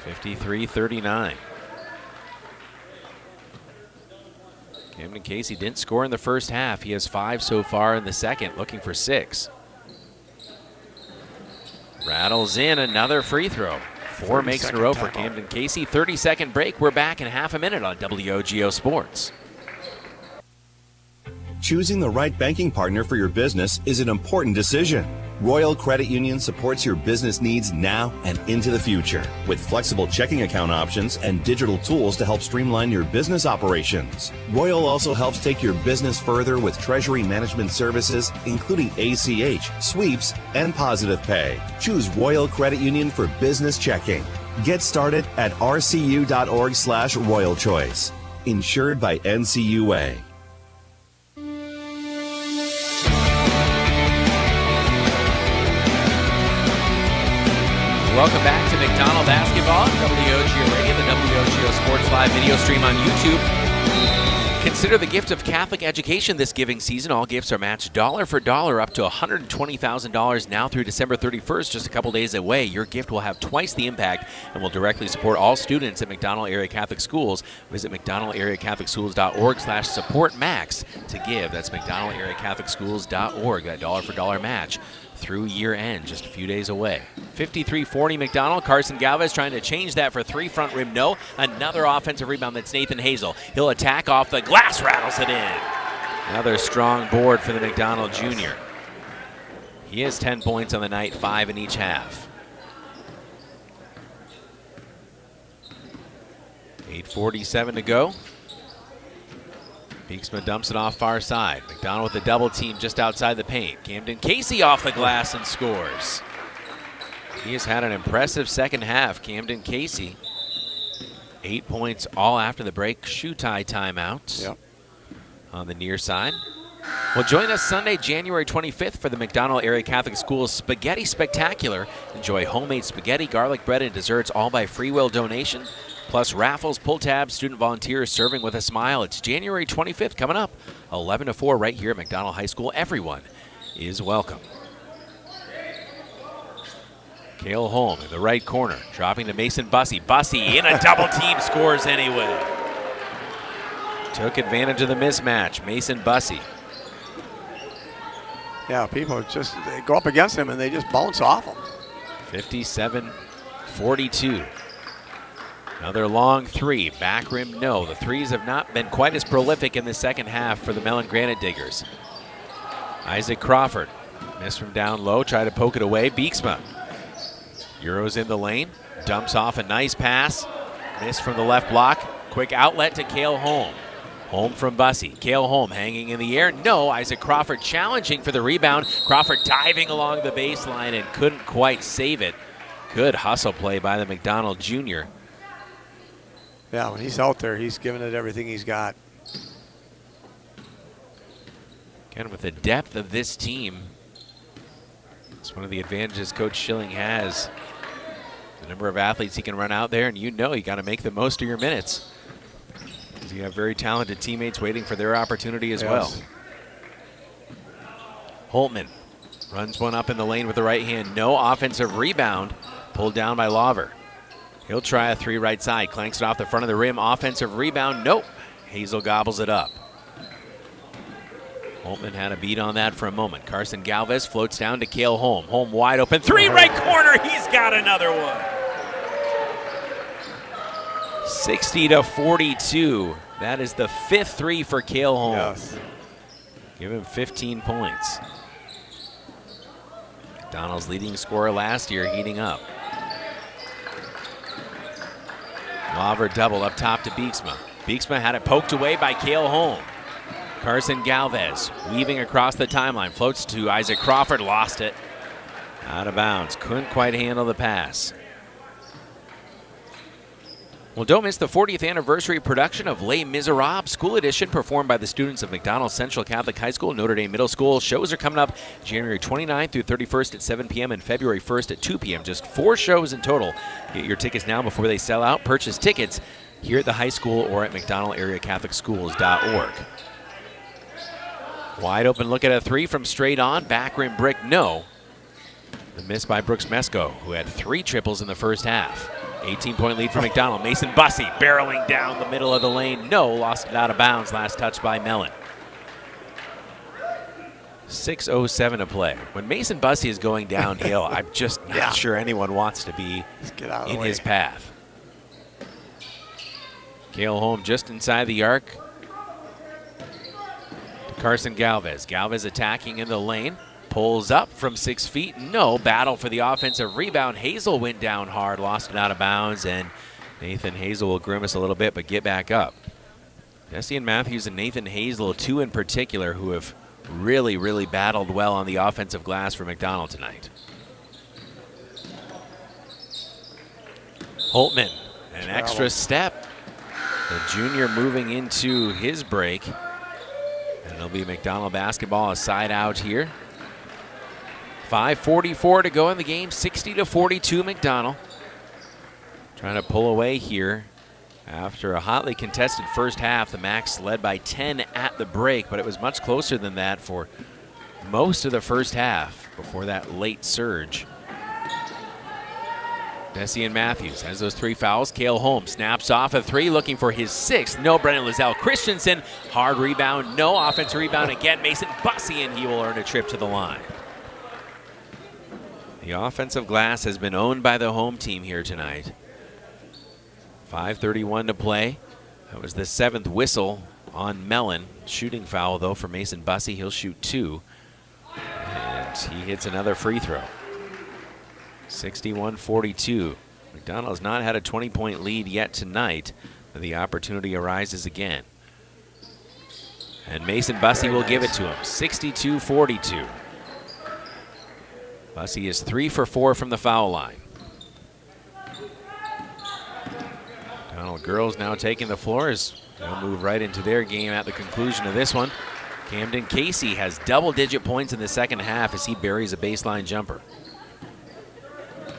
53-39. Camden Casey didn't score in the first half. He has 5 so far in the second, looking for 6. Rattles in another free throw. 4 makes in a row for Camden Casey. 30-second break. We're back in half a minute on WOGO Sports. Choosing the right banking partner for your business is an important decision. Royal Credit Union supports your business needs now and into the future with flexible checking account options and digital tools to help streamline your business operations. Royal also helps take your business further with treasury management services, including ACH, sweeps, and positive pay. Choose Royal Credit Union for business checking. Get started at rcu.org/Royal Choice. Insured by NCUA. Welcome back to McDonell Basketball, WOGO Radio, the WOGO Sports Live video stream on YouTube. Consider the gift of Catholic education this giving season. All gifts are matched dollar for dollar up to $120,000 now through December 31st, just a couple days away. Your gift will have twice the impact and will directly support all students at McDonell Area Catholic Schools. Visit McDonellAreaCatholicSchools.org/support Macks to give. That's McDonellAreaCatholicSchools.org, that dollar for dollar match through year end, just a few days away. 53-40 McDonell. Carson Galvez trying to change that for 3, front rim no. Another offensive rebound, that's Nathan Hazel. He'll attack off the glass, rattles it in. Another strong board for the McDonell junior. He has 10 points on the night, 5 in each half. 8:47 to go. Beeksma dumps it off far side. McDonell with the double team just outside the paint. Camden Casey off the glass and scores. He has had an impressive second half. Camden Casey, 8 points all after the break. Shoe tie timeout on the near side. Well, join us Sunday, January 25th for the McDonell Area Catholic Schools Spaghetti Spectacular. Enjoy homemade spaghetti, garlic bread, and desserts, all by free will donation. Plus raffles, pull tabs, student volunteers serving with a smile. It's January 25th coming up, 11 to 4 right here at McDonell High School. Everyone is welcome. Cale Holm in the right corner, dropping to Mason Bussey. Bussey in a double team, scores anyway. Took advantage of the mismatch, Mason Bussey. Yeah, people just they go up against him and they just bounce off him. 57-42. Another long 3, back rim no. The threes have not been quite as prolific in the second half for the Mellen Granite Diggers. Isaac Crawford, missed from down low, try to poke it away. Beeksma, Euros in the lane, dumps off a nice pass, missed from the left block. Quick outlet to Cale Holm. Home from Bussey. Cale Holm hanging in the air. No. Isaac Crawford challenging for the rebound. Crawford diving along the baseline and couldn't quite save it. Good hustle play by the McDonell Jr. Yeah, when he's out there, he's giving it everything he's got. Again, with the depth of this team, it's one of the advantages Coach Schilling has. The number of athletes he can run out there, and you got to make the most of your minutes. Because you have very talented teammates waiting for their opportunity as well. Holtman runs one up in the lane with the right hand. No offensive rebound. Pulled down by Lawver. He'll try a three right side. Clanks it off the front of the rim. Offensive rebound. Nope. Hazel gobbles it up. Holtman had a beat on that for a moment. Carson Galvez floats down to Cale Holm. Holm wide open. Three right corner. He's got another one. 60-42. That is the fifth three for Cale Holm. Yes. Give him 15 points. McDonell's leading scorer last year heating up. Lawver double up top to Beeksma. Beeksma had it poked away by Cale Holm. Carson Galvez weaving across the timeline. Floats to Isaac Crawford. Lost it. Out of bounds. Couldn't quite handle the pass. Well, don't miss the 40th anniversary production of Les Miserables, School Edition, performed by the students of McDonell Central Catholic High School, Notre Dame Middle School. Shows are coming up January 29th through 31st at 7 p.m. and February 1st at 2 p.m. Just 4 shows in total. Get your tickets now before they sell out. Purchase tickets here at the high school or at McDonell-area-Catholic-Schools.org. Wide open look at a three from straight on. Back rim brick, no. The miss by Brooks Mesko, who had 3 triples in the first half. 18-point lead for McDonell. Mason Bussey barreling down the middle of the lane. No, lost it out of bounds. Last touch by Mellen. 6:07 to play. When Mason Bussey is going downhill, I'm just not sure anyone wants to be in his path. Cale Holm just inside the arc. To Carson Galvez. Galvez attacking in the lane. Pulls up from 6 feet. No. Battle for the offensive rebound. Hazel went down hard, lost it out of bounds, and Nathan Hazel will grimace a little bit, but get back up. Dessian Matthews and Nathan Hazel, 2 in particular, who have really battled well on the offensive glass for McDonell tonight. Holtman, an extra step. The junior moving into his break. And it'll be McDonell basketball, a side out here. 5:44 to go in the game, 60-42 McDonell. Trying to pull away here after a hotly contested first half. The Macks led by 10 at the break, but it was much closer than that for most of the first half before that late surge. Dessian Matthews has those 3 fouls. Cale Holm snaps off a 3, looking for his 6th. No. Brennan Lizelle Christensen, hard rebound. No. Offensive rebound again. Mason Bussey, and he will earn a trip to the line. The offensive glass has been owned by the home team here tonight. 5:31 to play. That was the 7th whistle on Mellen. Shooting foul, though, for Mason Bussey. He'll shoot 2. And he hits another free throw. 61-42. McDonell has not had a 20-point lead yet tonight, but the opportunity arises again. And Mason Bussey will give it to him. 62-42. Bussey is 3 for 4 from the foul line. McDonell girls now taking the floor as they'll move right into their game at the conclusion of this one. Camden Casey has double-digit points in the second half as he buries a baseline jumper.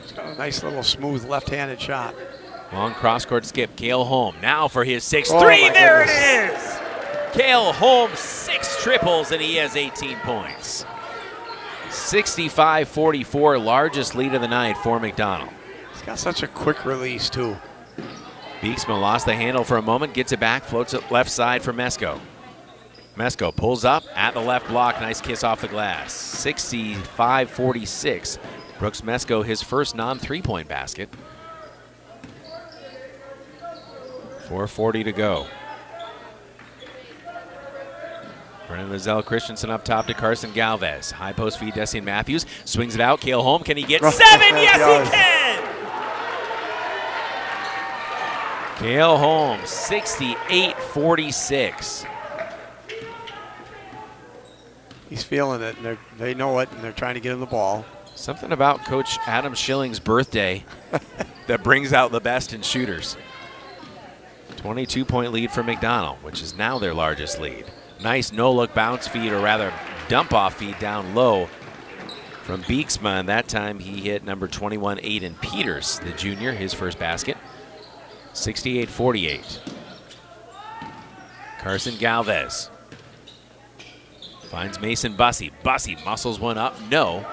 He's got a nice little smooth left-handed shot. Long cross-court skip. Cale Holm now for his 6th three. There it is! Cale Holm, 6 triples, and he has 18 points. 65-44, largest lead of the night for McDonell. He's got such a quick release, too. Beeksma lost the handle for a moment, gets it back, floats it left side for Mesko. Mesko pulls up at the left block, nice kiss off the glass. 65-46. Brooks Mesko, his first non-3-point basket. 4:40 to go. Brennan Lizelle Christensen up top to Carson Galvez. High post feed, Dessian Matthews. Swings it out. Cale Holm, can he get 7? Yes, he can! Cale Holmes, 68-46. He's feeling it, and they know it, and they're trying to get him the ball. Something about Coach Adam Schilling's birthday that brings out the best in shooters. 22-point lead for McDonell, which is now their largest lead. Nice no-look bounce feed, or rather dump-off feed down low from Beeksma, and that time he hit number 21, Aiden Peters, the junior, his first basket. 68-48. Carson Galvez finds Mason Bussey. Bussey muscles one up, no.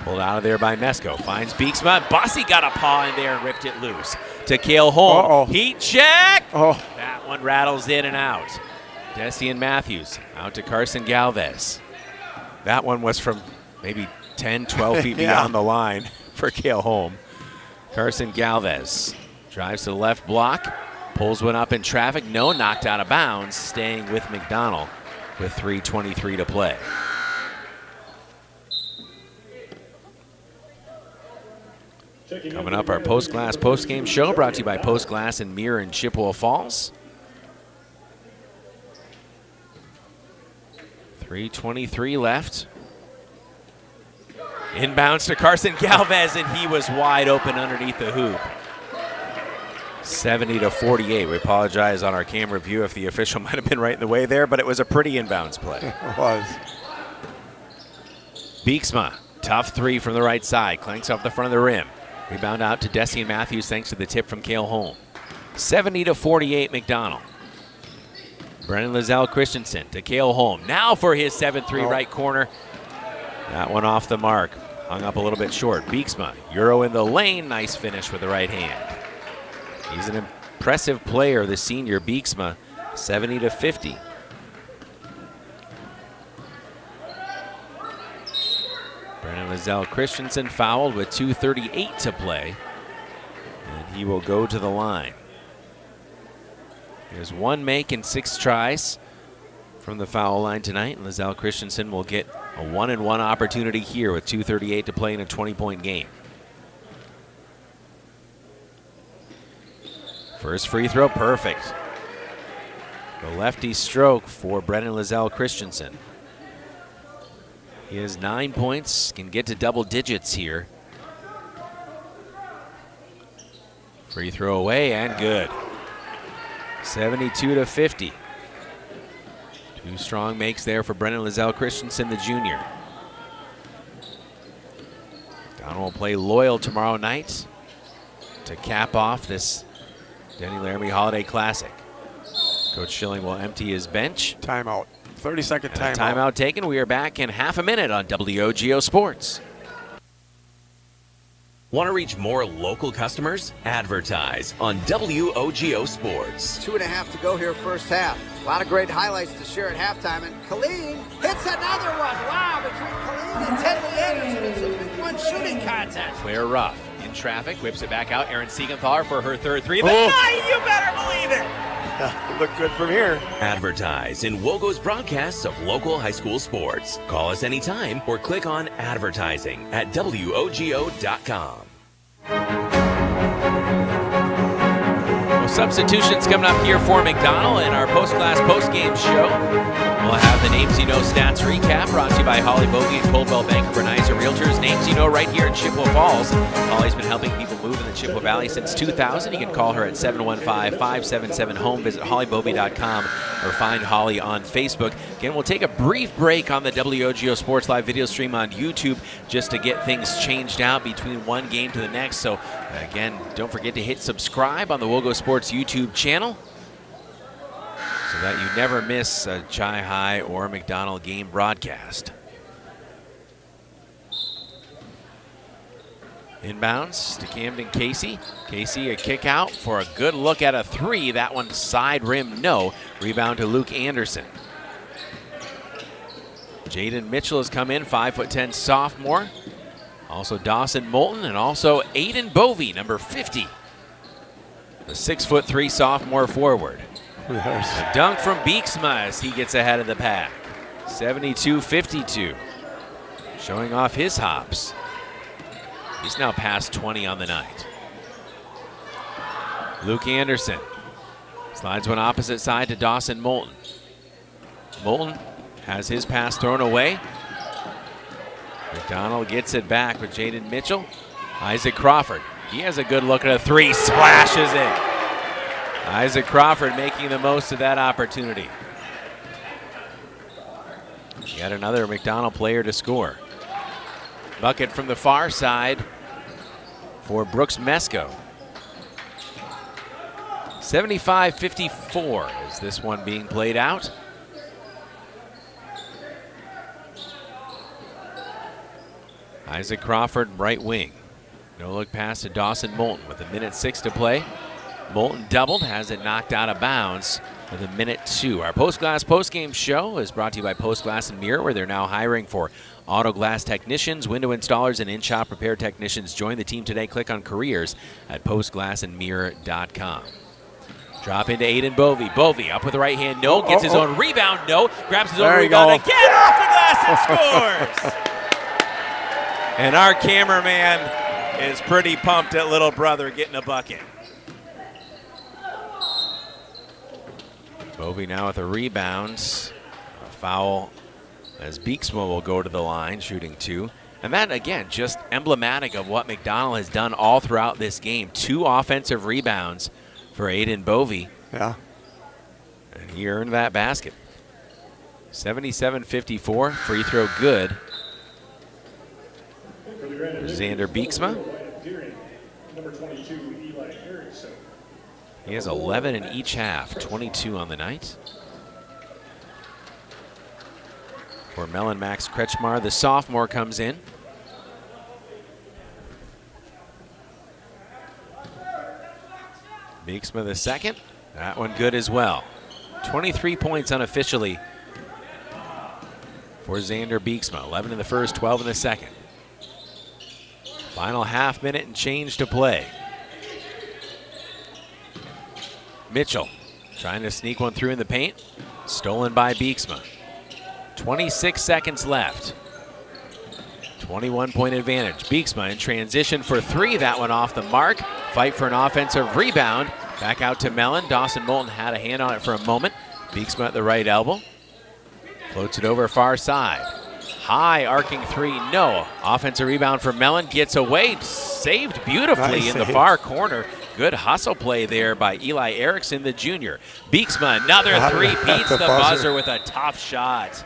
Pulled out of there by Mesko. Finds Beeksma. Bussey got a paw in there and ripped it loose. To Cale Holm. Heat check. That one rattles in and out. Desian Matthews out to Carson Galvez. That one was from maybe 10, 12 feet beyond the line for Cale Holm. Carson Galvez drives to the left block. Pulls one up in traffic. No, knocked out of bounds. Staying with McDonell with 3:23 to play. Coming up, our Post Glass post-game show brought to you by Post Glass and Mirror in Chippewa Falls. 3:23 left. Inbounds to Carson Galvez, and he was wide open underneath the hoop. 70-48. We apologize on our camera view if the official might have been right in the way there, but it was a pretty inbounds play. It was. Beeksma, tough three from the right side, clanks off the front of the rim. Rebound out to Desian Matthews thanks to the tip from Cale Holm. 70-48 McDonell. Brennan Lizelle Christensen to Cale Holm. Now for his 7-3 right corner. That one off the mark. Hung up a little bit short. Beeksma, Euro in the lane. Nice finish with the right hand. He's an impressive player, the senior Beeksma. 70-50. Brennan Lizelle Christensen fouled with 2:38 to play. And he will go to the line. He has one make and 6 tries from the foul line tonight. And Lizelle Christensen will get a 1-and-1 opportunity here with 2:38 to play in a 20-point game. First free throw, perfect. The lefty stroke for Brennan Lizelle Christensen. He has 9 points, can get to double digits here. Free throw away and good. 72-50. 2 strong makes there for Brennan Lizelle Christensen, the junior. Donald will play Loyal tomorrow night to cap off this Denny Laramy Holiday Classic. Coach Schilling will empty his bench. Timeout. 30-second timeout. Timeout taken. We are back in half a minute on WOGO Sports. Want to reach more local customers? Advertise on WOGO Sports. 2.5 to go here first half. A lot of great highlights to share at halftime, and Colleen hits another one. Wow, between Colleen and Tenley Anderson, it's a big one shooting contest. Clear rough. In traffic, whips it back out. Erin Siegenthaler for her 3rd three. Oh. You better believe it. Look good from here. Advertise in WOGO's broadcasts of local high school sports. Call us anytime or click on advertising at WOGO.com. Substitutions coming up here for McDonell in our post-class post-game show. We'll have the Names You Know Stats Recap brought to you by Holly Bogey and Coldwell Bank of Berniza Realtors. Names You Know right here in Chippewa Falls. Holly's been helping people move in the Chippewa Valley since 2000. You can call her at 715-577-HOME. Visit hollybogey.com or find Holly on Facebook. Again, we'll take a brief break on the WOGO Sports Live video stream on YouTube just to get things changed out between one game to the next. So, again, don't forget to hit subscribe on the WOGO Sports YouTube channel so that you never miss a Chi High or McDonell game broadcast. Inbounds to Camden Casey. Casey a kick out for a good look at a 3. That one side rim, no. Rebound to Luke Anderson. Jaden Mitchell has come in, 5'10" sophomore. Also Dawson Moulton and also Aiden Bovey, number 50. The 6'3" sophomore forward. A dunk from Beeksma as he gets ahead of the pack. 72-52. Showing off his hops. He's now past 20 on the night. Luke Anderson slides one opposite side to Dawson Moulton. Moulton has his pass thrown away. McDonell gets it back with Jaden Mitchell. Isaac Crawford, he has a good look at a three, splashes it. Isaac Crawford making the most of that opportunity. Yet another McDonell player to score. Bucket from the far side for Brooks Mesko. 75-54 is this one being played out. Isaac Crawford, right wing. No look pass to Dawson Moulton with 1:06 to play. Moulton doubled, has it knocked out of bounds with 1:02. Our Post Glass postgame show is brought to you by Post Glass and Mirror, where they're now hiring for auto glass technicians, window installers, and in-shop repair technicians. Join the team today. Click on careers at postglassandmirror.com. Drop into Aiden Bovey. Bovey up with the right hand. No. Gets his own rebound. No. Grabs his own rebound again off the glass and scores. And our cameraman is pretty pumped at little brother getting a bucket. Bovey now with a rebound. A foul as Beeksma will go to the line, shooting 2. And that, again, just emblematic of what McDonell has done all throughout this game. 2 offensive rebounds for Aiden Bovey. Yeah. And he earned that basket. 77-54, free throw good. For Xander Beeksma. He has 11 in each half, 22 on the night. For Mellen, Max Kretschmar, the sophomore, comes in. Beeksma the second. That one good as well. 23 points unofficially for Xander Beeksma. 11 in the first, 12 in the second. Final half minute and change to play. Mitchell trying to sneak one through in the paint. Stolen by Beeksma. 26 seconds left. 21-point advantage. Beeksma in transition for 3. That one off the mark. Fight for an offensive rebound. Back out to Mellen. Dawson Moulton had a hand on it for a moment. Beeksma at the right elbow. Floats it over far side. High arcing 3, no. Offensive rebound for Mellen. Gets away. Saved beautifully in the far corner. Good hustle play there by Eli Erickson, the junior. Beeksma, another 3, beats the buzzer with a tough shot.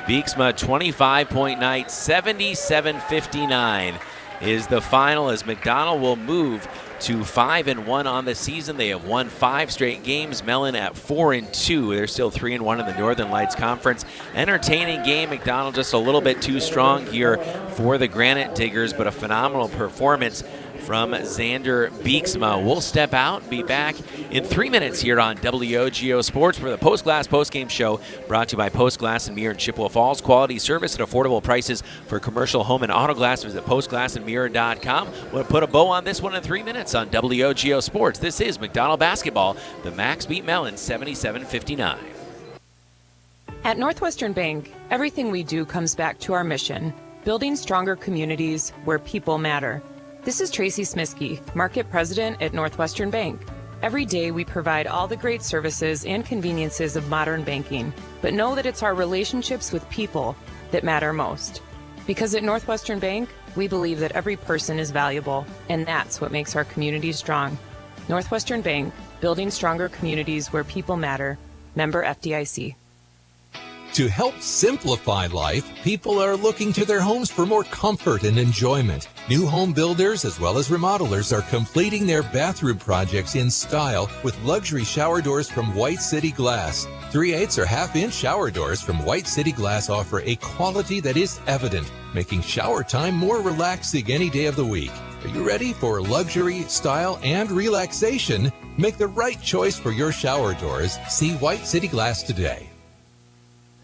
Beeksma, 25-point night, 77-59 is the final as McDonell will move to 5-1 on the season. They have won 5 straight games. Mellen at 4-2. They're still 3-1 in the Northern Lights Conference. Entertaining game. McDonell just a little bit too strong here for the Granite Diggers, but a phenomenal performance from Xander Beeksma. We'll step out and be back in 3 minutes here on WOGO Sports for the Post Glass postgame show, brought to you by Post Glass and Mirror in Chippewa Falls. Quality service at affordable prices for commercial, home, and auto glass. Visit postglassandmirror.com. We'll put a bow on this one in 3 minutes on WOGO Sports. This is McDonell basketball. The Macks beat Mellen 77-59. At Northwestern Bank, everything we do comes back to our mission, building stronger communities where people matter. This is Tracy Smiskey, Market President at Northwestern Bank. Every day we provide all the great services and conveniences of modern banking, but know that it's our relationships with people that matter most. Because at Northwestern Bank, we believe that every person is valuable, and that's what makes our community strong. Northwestern Bank, building stronger communities where people matter. Member FDIC. To help simplify life, people are looking to their homes for more comfort and enjoyment. New home builders as well as remodelers are completing their bathroom projects in style with luxury shower doors from White City Glass. 3/8 or half-inch shower doors from White City Glass offer a quality that is evident, making shower time more relaxing any day of the week. Are you ready for luxury, style, and relaxation? Make the right choice for your shower doors. See White City Glass today.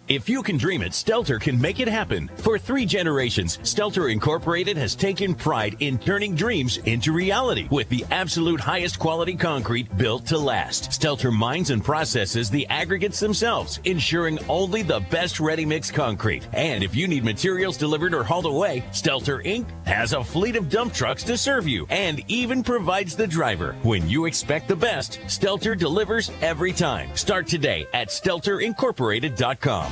If you can dream it, Stelter can make it happen. For 3 generations, Stelter Incorporated has taken pride in turning dreams into reality with the absolute highest quality concrete built to last. Stelter mines and processes the aggregates themselves, ensuring only the best ready-mix concrete. And if you need materials delivered or hauled away, Stelter Inc. has a fleet of dump trucks to serve you and even provides the driver. When you expect the best, Stelter delivers every time. Start today at StelterIncorporated.com.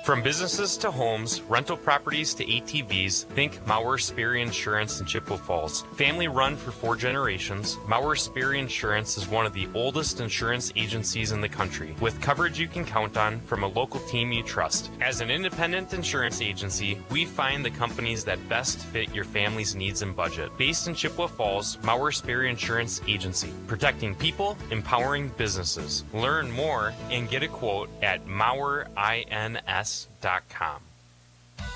From businesses to homes, rental properties to ATVs, think Mauer Sperry Insurance in Chippewa Falls. Family run for 4 generations, Mauer Sperry Insurance is one of the oldest insurance agencies in the country, with coverage you can count on from a local team you trust. As an independent insurance agency, we find the companies that best fit your family's needs and budget. Based in Chippewa Falls, Mauer Sperry Insurance Agency, protecting people, empowering businesses. Learn more and get a quote at MauerINS.com.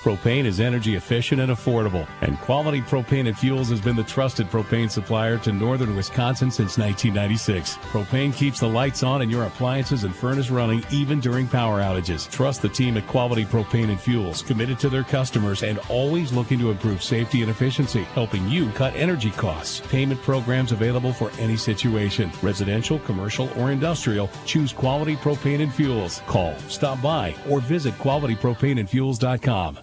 Propane is energy efficient and affordable, and Quality Propane and Fuels has been the trusted propane supplier to northern Wisconsin since 1996. Propane keeps the lights on and your appliances and furnace running even during power outages. Trust the team at Quality Propane and Fuels, committed to their customers and always looking to improve safety and efficiency, helping you cut energy costs. Payment programs available for any situation. Residential, commercial, or industrial, choose Quality Propane and Fuels. Call, stop by, or visit qualitypropaneandfuels.com.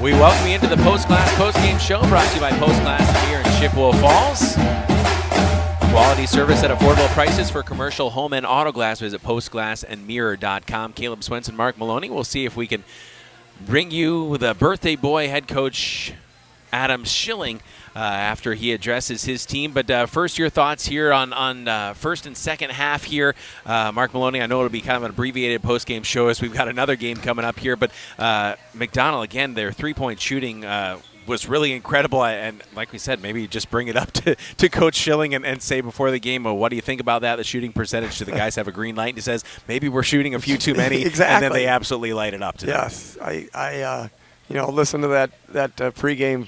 We welcome you into the Post Glass Postgame Show, brought to you by Post Glass here in Chippewa Falls. Quality service at affordable prices for commercial, home, and auto glass. Visit postglassandmirror.com. Caleb Swenson, Mark Maloney. We'll see if we can bring you the birthday boy head coach Adam Schilling after he addresses his team. But first, your thoughts here on first and second half here. Mark Maloney, I know it'll be kind of an abbreviated post-game show as we've got another game coming up here. But McDonell, again, their three-point shooting was really incredible. And like we said, maybe just bring it up to Coach Schilling and say before the game, well, what do you think about that, the shooting percentage? Do the guys have a green light? And he says, maybe we're shooting a few too many. Exactly. And then they absolutely light it up today. Yes. I listen to that pregame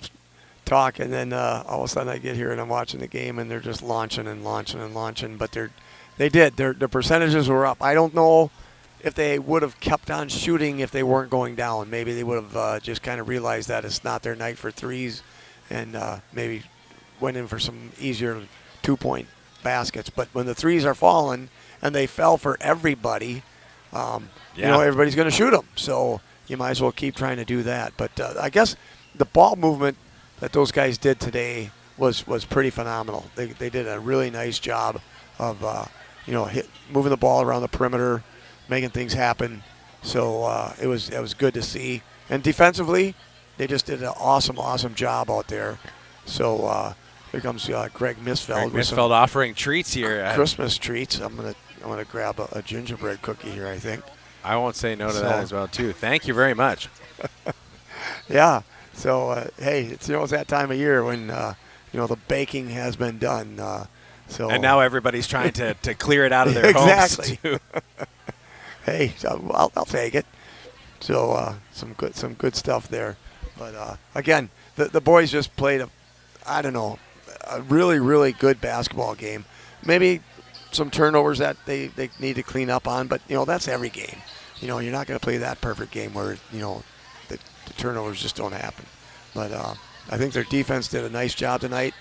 talk, and then all of a sudden I get here and I'm watching the game, and they're just launching and launching and launching. But their percentages were up. I don't know if they would have kept on shooting if they weren't going down. Maybe they would have just kind of realized that it's not their night for threes, and maybe went in for some easier 2-point baskets. But when the threes are falling, and they fell for everybody, everybody's going to shoot them. So you might as well keep trying to do that. But I guess the ball movement that those guys did today was pretty phenomenal. They did a really nice job of moving the ball around the perimeter, making things happen. So it was good to see. And defensively, they just did an awesome job out there. So here comes Greg Misfeld. Greg Misfeld offering treats here. Christmas treats. I'm gonna grab a gingerbread cookie here, I think. I won't say no to that as well too. Thank you very much. Yeah. So hey, it's that time of year when the baking has been done. And now everybody's trying to clear it out of their exactly. homes too. Hey, I'll take it. So some good stuff there. But again, the boys just played a really, really good basketball game. Maybe some turnovers that they need to clean up on, but that's every game. You're not going to play that perfect game where the turnovers just don't happen. But I think their defense did a nice job tonight.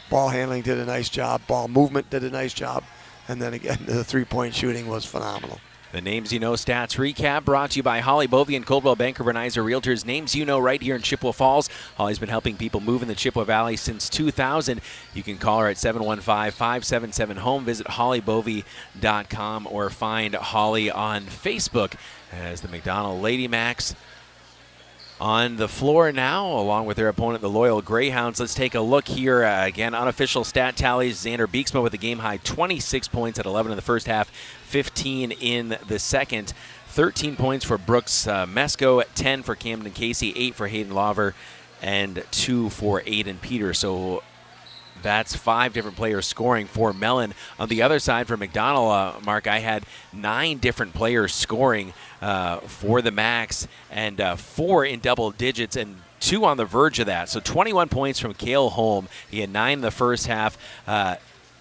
Ball handling did a nice job. Ball movement did a nice job. And then again, the three-point shooting was phenomenal. The Names You Know stats recap brought to you by Holly Bovey and Coldwell Banker Berneiser Realtors. Names you know right here in Chippewa Falls. Holly's been helping people move in the Chippewa Valley since 2000. You can call her at 715-577-HOME. Visit hollybovey.com or find Holly on Facebook as the McDonell Lady Macks on the floor now, along with their opponent, the Loyal Greyhounds. Let's take a look here. Again, unofficial stat tallies. Xander Beeksma with a game-high 26 points at 11 in the first half, 15 in the second. 13 points for Brooks Mesko, 10 for Camden Casey, 8 for Hayden Lawver, and 2 for Aiden Peter. So that's 5 different players scoring for Mellen. On the other side for McDonell, Mark, I had 9 different players scoring for the Macks, and 4 in double digits and 2 on the verge of that. So 21 points from Cale Holm. He had 9 in the first half.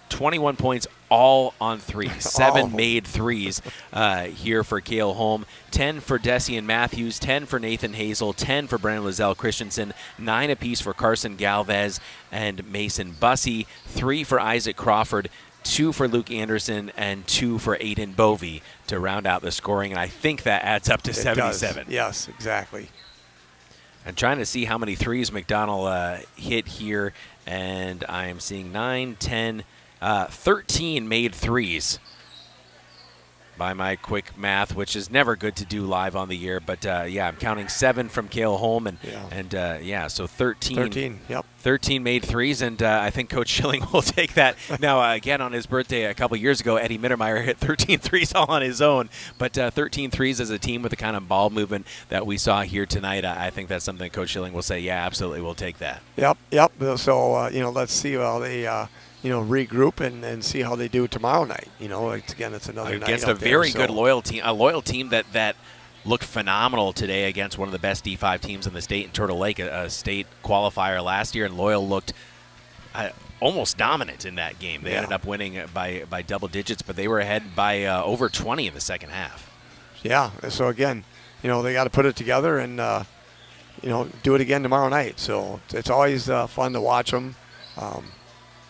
21 points all on threes. 7 made threes here for Cale Holm. 10 for Desian Matthews, 10 for Nathan Hazel, 10 for Brandon Lizelle Christensen, 9 apiece for Carson Galvez and Mason Bussey, 3 for Isaac Crawford, 2 for Luke Anderson, and 2 for Aiden Bovey to round out the scoring. And I think that adds up to 77. Does. Yes, exactly. I'm trying to see how many threes McDonell hit here, and I am seeing 9, 10, 13 made threes by my quick math, which is never good to do live on the air. But, yeah, I'm counting 7 from Cale Holm, so 13. 13, yep. 13 made threes, and I think Coach Schilling will take that. Now, again, on his birthday a couple years ago, Eddie Mittermeier hit 13 threes all on his own. But 13 threes as a team with the kind of ball movement that we saw here tonight, I think that's something Coach Schilling will say, yeah, absolutely, we'll take that. Yep. So, let's see how they regroup and see how they do tomorrow night. Again, it's another night against a very good loyal team, a loyal team that looked phenomenal today against one of the best D5 teams in the state in Turtle Lake, a state qualifier last year, and Loyal looked almost dominant in that game. They ended up winning by double digits, but they were ahead by over 20 in the second half. Yeah, so again, they got to put it together and, do it again tomorrow night. So it's always fun to watch them.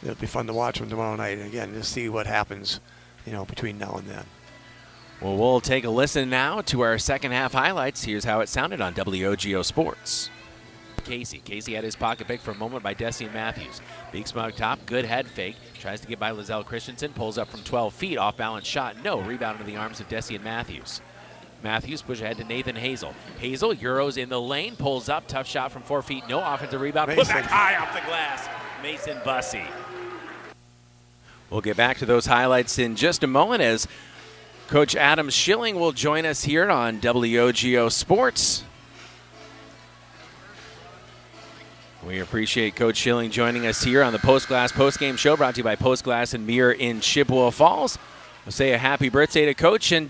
It'll be fun to watch them tomorrow night. And again, just see what happens, between now and then. Well, we'll take a listen now to our second half highlights. Here's how it sounded on WOGO Sports. Casey had his pocket pick for a moment by Desian Matthews. Big smug top, good head fake. Tries to get by Lizelle Christensen, pulls up from 12 feet, off balance shot. No, rebound into the arms of Desian Matthews. Matthews push ahead to Nathan Hazel. Hazel Euros in the lane, pulls up, tough shot from 4 feet. No offensive rebound. Put back high off the glass. Mason Bussey. We'll get back to those highlights in just a moment as Coach Adam Schilling will join us here on WOGO Sports. We appreciate Coach Schilling joining us here on the Post Glass Postgame Show, brought to you by Post Glass and Mirror in Chippewa Falls. We'll say a happy birthday to Coach. And,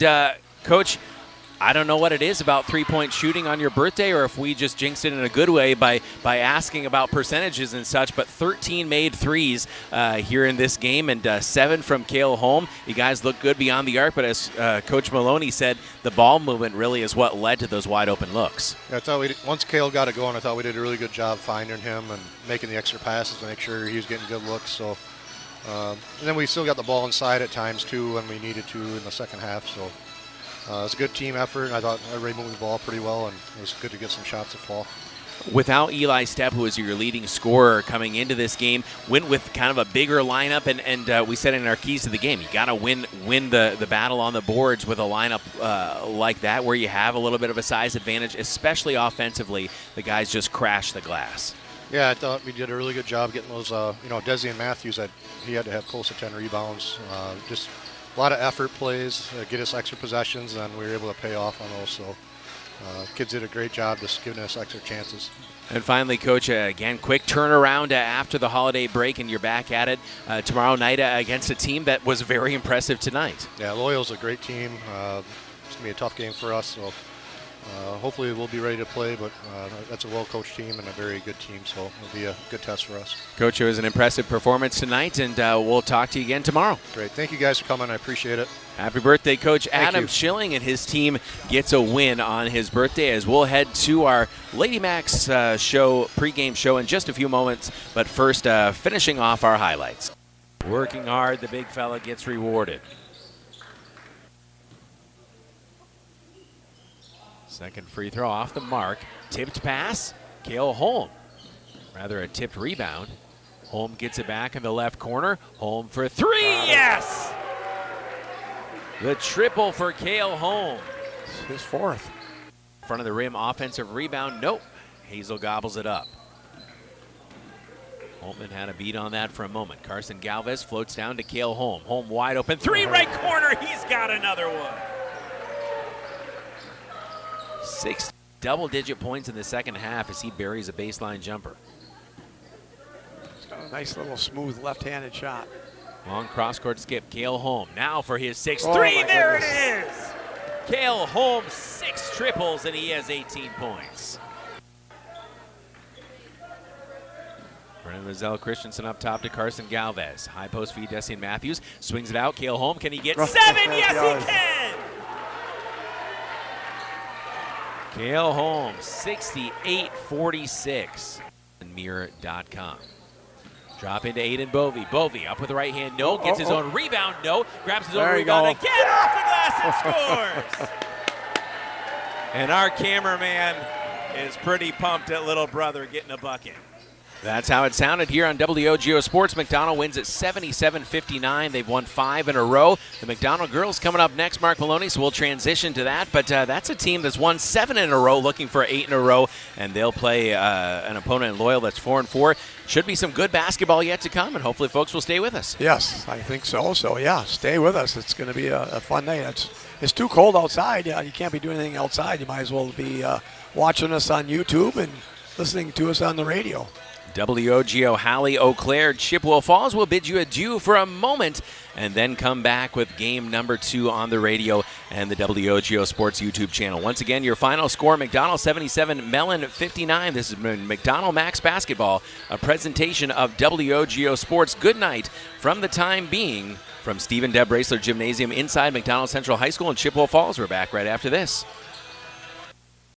Coach, I don't know what it is about three-point shooting on your birthday, or if we just jinxed it in a good way by asking about percentages and such, but 13 made threes here in this game, and 7 from Cale Holm. You guys look good beyond the arc, but as Coach Maloney said, the ball movement really is what led to those wide-open looks. Yeah, I thought once Cale got it going, I thought we did a really good job finding him and making the extra passes to make sure he was getting good looks. So, and then we still got the ball inside at times, too, when we needed to in the second half. So. It's a good team effort, and I thought everybody moved the ball pretty well, and it was good to get some shots at fall. Without Eli Stepp, who is your leading scorer coming into this game, went with kind of a bigger lineup, and we said in our keys to the game, you got to win the battle on the boards with a lineup like that, where you have a little bit of a size advantage, especially offensively. The guys just crash the glass. Yeah, I thought we did a really good job getting those, Desian Matthews, he had to have close to 10 rebounds, just a lot of effort plays, get us extra possessions, and we were able to pay off on those. So kids did a great job just giving us extra chances. And finally, Coach, again, quick turnaround after the holiday break, and you're back at it tomorrow night against a team that was very impressive tonight. Yeah, Loyal's a great team. It's going to be a tough game for us, so hopefully we'll be ready to play, but that's a well-coached team and a very good team, so it'll be a good test for us. Coach, it was an impressive performance tonight, and we'll talk to you again tomorrow. Great. Thank you guys for coming. I appreciate it. Happy birthday, Coach. Adam Schilling and his team gets a win on his birthday, as we'll head to our Lady Macks pregame show in just a few moments, but first, finishing off our highlights. Working hard, the big fella gets rewarded. Second free throw off the mark. Tipped pass, Cale Holm. Rather a tipped rebound. Holm gets it back in the left corner. Holm for three, yes! The triple for Cale Holm. His fourth. Front of the rim offensive rebound, nope. Hazel gobbles it up. Holtman had a beat on that for a moment. Carson Galvez floats down to Cale Holm. Holm wide open, three right corner, he's got another one. 6 double-digit points in the second half as he buries a baseline jumper. He's got a nice little smooth left-handed shot. Long cross-court skip, Cale Holm. Now for his 6-3, there it is! Cale Holm, 6 triples, and he has 18 points. Brennan Mazzell Christensen up top to Carson Galvez. High post feed, Dessian Matthews. Swings it out. Cale Holm, can he get 7? Yes, he can! Cale Holm, 68-46. Mirror.com. Drop into Aiden Bovey. Bovey up with the right hand. No. Gets his own rebound. No. Grabs his own rebound again off the glass and scores. And our cameraman is pretty pumped at little brother getting a bucket. That's how it sounded here on WOGO Sports. McDonell wins at 77-59. They've won 5 in a row. The McDonell girls coming up next, Mark Maloney, so we'll transition to that. But that's a team that's won 7 in a row, looking for 8 in a row, and they'll play an opponent in Loyal that's 4-4. Should be some good basketball yet to come, and hopefully folks will stay with us. Yes, I think so. So, yeah, stay with us. It's going to be a fun night. It's too cold outside. Yeah, you can't be doing anything outside. You might as well be watching us on YouTube and listening to us on the radio. WOGO, Halley, Eau Claire, Chippewa Falls will bid you adieu for a moment and then come back with game number 2 on the radio and the WOGO Sports YouTube channel. Once again, your final score, McDonell 77, Mellen 59. This has been McDonell Macks Basketball, a presentation of WOGO Sports. Good night from the time being from Stephen Deb Bracler Gymnasium inside McDonell Central High School in Chippewa Falls. We're back right after this.